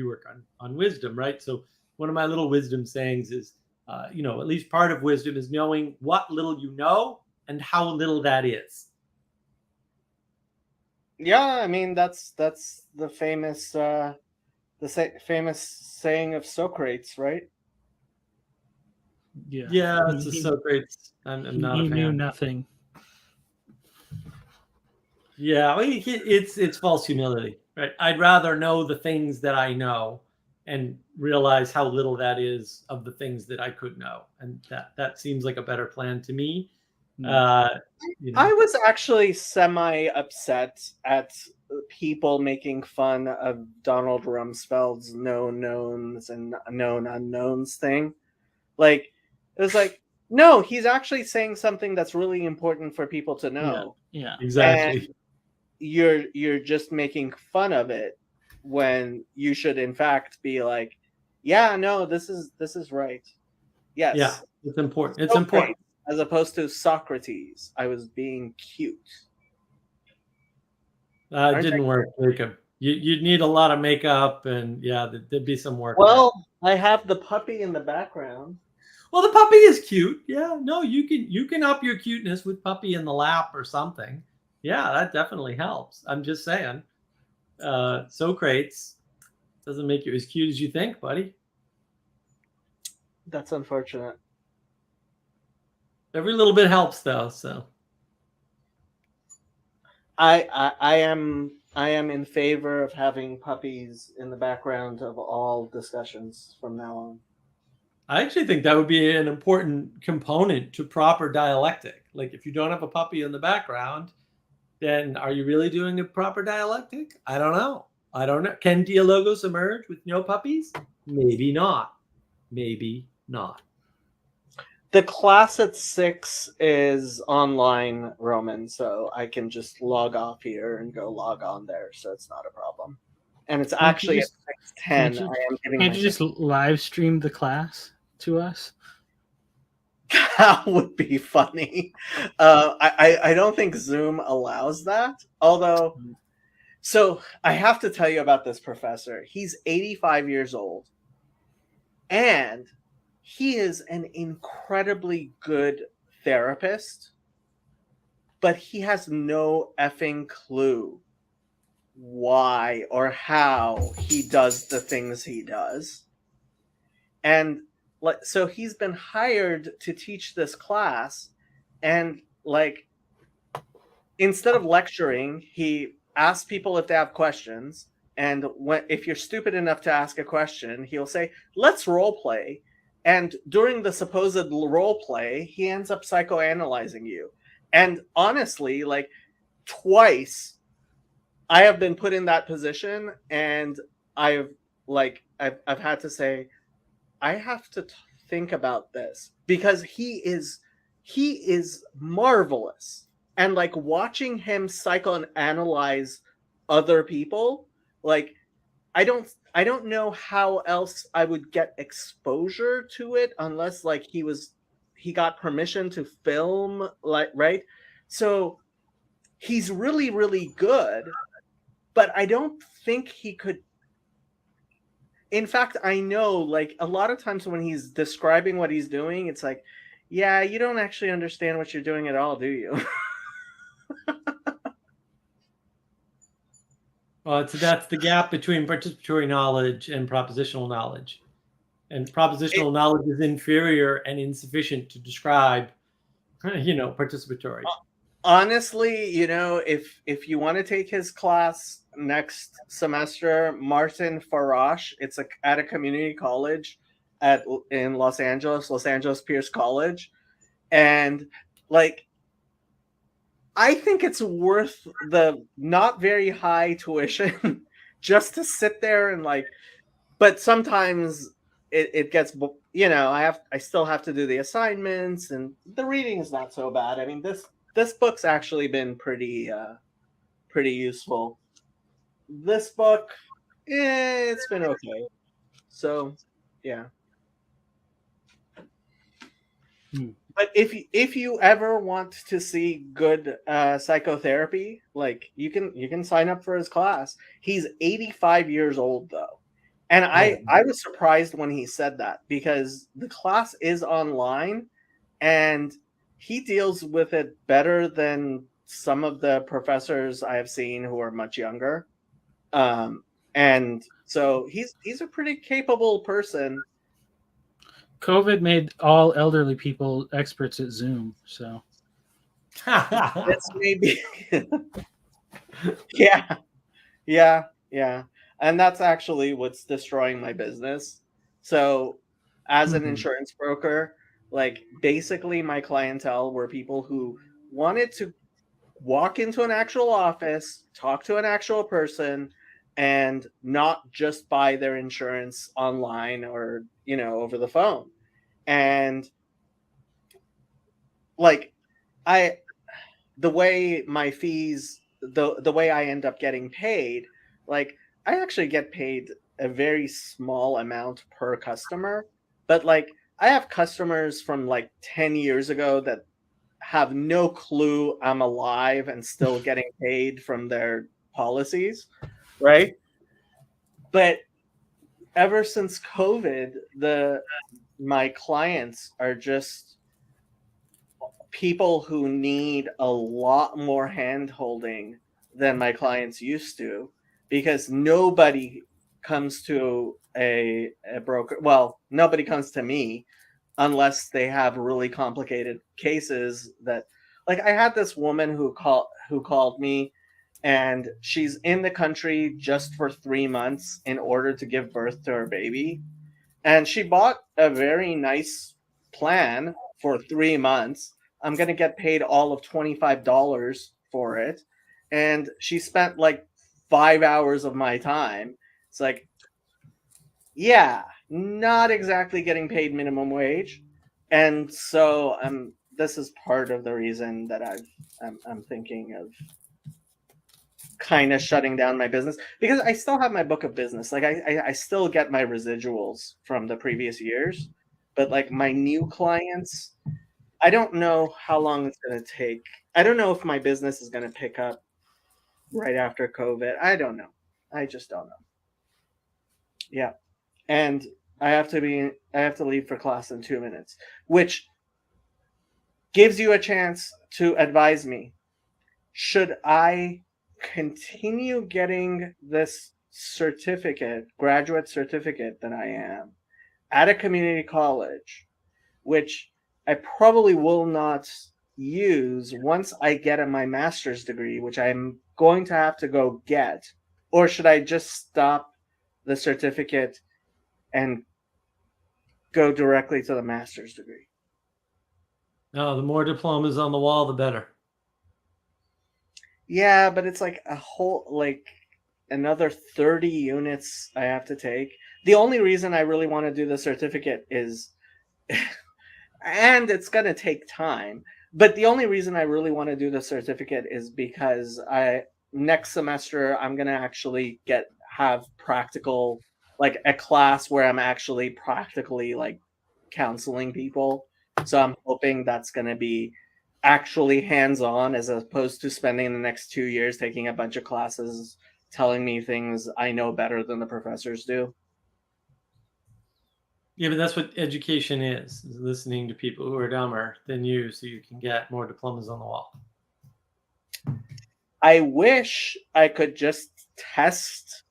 work on wisdom, right? So one of my little wisdom sayings is, at least part of wisdom is knowing what little you know and how little that is. Yeah, I mean that's the famous famous saying of Socrates, right? Yeah, it's just so great. I'm not a he knew fan. nothing. Yeah, well, it's false humility, right? I'd rather know the things that I know and realize how little that is of the things that I could know, and that seems like a better plan to me. I was actually semi upset at people making fun of Donald Rumsfeld's known knowns and known unknowns thing. Like, it was like, no, he's actually saying something that's really important for people to know. Yeah. exactly. And you're just making fun of it when you should in fact be like, yeah, no, this is right. Yes. Yeah, it's important. It's Socrates, important. as opposed to Socrates. I was being cute. It didn't work, Jacob. You'd need a lot of makeup, and yeah, there'd be some work. Well, I have the puppy in the background. Well, the puppy is cute. Yeah, no, you can up your cuteness with puppy in the lap or something. Yeah, that definitely helps. I'm just saying. Socrates doesn't make you as cute as you think, buddy. That's unfortunate. Every little bit helps, though. So I am in favor of having puppies in the background of all discussions from now on. I actually think that would be an important component to proper dialectic. Like if you don't have a puppy in the background, then are you really doing a proper dialectic? I don't know. I don't know. Can dialogos emerge with no puppies? Maybe not. Maybe not. The class at 6 is online, Roman, so I can just log off here and go log on there, so it's not a problem. And it's actually at 6:10. I am giving Can't you just live stream the class to us? That would be funny. I don't think Zoom allows that. Although, so I have to tell you about this professor. He's 85 years old, and he is an incredibly good therapist, but he has no effing clue why or how he does the things he does. And like, so he's been hired to teach this class, and like, instead of lecturing, he asks people if they have questions, and if you're stupid enough to ask a question, he'll say, let's role play. And during the supposed role play, he ends up psychoanalyzing you. And honestly, like, twice I have been put in that position, and I've had to say, I have to think about this, because he is marvelous. And like, watching him psychoanalyze other people, like, I don't know how else I would get exposure to it unless like he got permission to film, like, right? So he's really, really good, but I don't think he could. In fact, I know, like, a lot of times when he's describing what he's doing, it's like, yeah, you don't actually understand what you're doing at all, do you? Well, that's the gap between participatory knowledge and propositional knowledge. And propositional knowledge is inferior and insufficient to describe, participatory. Honestly, if you want to take his class next semester, Martin Farash, it's at a community college in Los Angeles Pierce College, and like, I think it's worth the not very high tuition just to sit there and like, but sometimes it gets, I still have to do the assignments, and the reading is not so bad. I mean, this book's actually been pretty useful. This book, it's been okay. So, yeah. But if you ever want to see good psychotherapy, like, you can sign up for his class. He's 85 years old though, and I was surprised when he said that, because the class is online, and he deals with it better than some of the professors I have seen who are much younger. And so he's a pretty capable person. COVID made all elderly people experts at Zoom, so This may be yeah, and that's actually what's destroying my business. So as an insurance broker, like, basically my clientele were people who wanted to walk into an actual office, talk to an actual person, and not just buy their insurance online or over the phone. And like, the way my fees, the way I end up getting paid, like, I actually get paid a very small amount per customer, but like, I have customers from like 10 years ago that have no clue I'm alive and still getting paid from their policies, right? But ever since COVID, my clients are just people who need a lot more hand holding than my clients used to, because nobody comes to a broker. Well, nobody comes to me unless they have really complicated cases that, like, I had this woman who called me, and she's in the country just for 3 months in order to give birth to her baby. and she bought a very nice plan for 3 months. I'm going to get paid all of $25 for it. And she spent like 5 hours of my time. It's like, yeah, not exactly getting paid minimum wage. And so this is part of the reason that I'm thinking of kind of shutting down my business, because I still have my book of business. Like I still get my residuals from the previous years, but like my new clients, I don't know how long it's going to take. I don't know if my business is going to pick up right after COVID. I don't know. I just don't know. Yeah. And I have to leave for class in 2 minutes, which gives you a chance to advise me. Should I continue getting this certificate, graduate certificate that I am at a community college, which I probably will not use once I get my master's degree, which I'm going to have to go get? Or should I just stop the certificate and go directly to the master's degree? No, the more diplomas on the wall, the better. Yeah, but it's like another 30 units I have to take. The only reason I really want to do the certificate is, and it's going to take time, but the only reason I really want to do the certificate is because next semester I'm going to actually have practical, like a class where I'm actually practically like counseling people. So I'm hoping that's going to be actually hands-on, as opposed to spending the next 2 years taking a bunch of classes telling me things I know better than the professors do. Yeah, but that's what education is listening to people who are dumber than you so you can get more diplomas on the wall. I wish I could just test,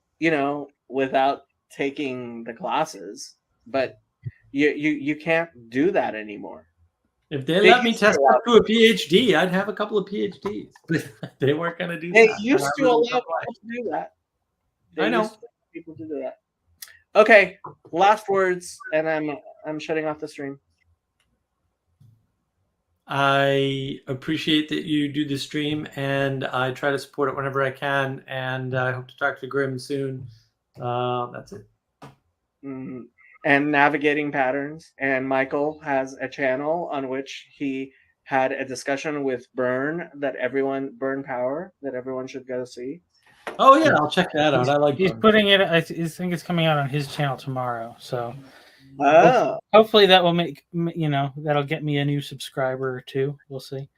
without taking the classes, but you can't do that anymore. If they let me test up to a PhD, I'd have a couple of PhDs. But they weren't going to do They that. used to allow people to do that. I know. Used to allow people to do that. Okay, last words, and I'm shutting off the stream. I appreciate that you do the stream, and I try to support it whenever I can. And I hope to talk to Grim soon. That's it. And navigating patterns. And Michael has a channel on which he had a discussion with Burn Power that everyone should go see. Oh yeah, I'll check that out. I like. He's Burn. putting it. I think it's coming out on his channel tomorrow. So Oh, hopefully that will make that'll get me a new subscriber or two. We'll see.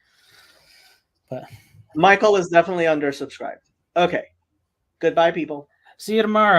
But Michael is definitely undersubscribed. Okay, goodbye, people. see you tomorrow.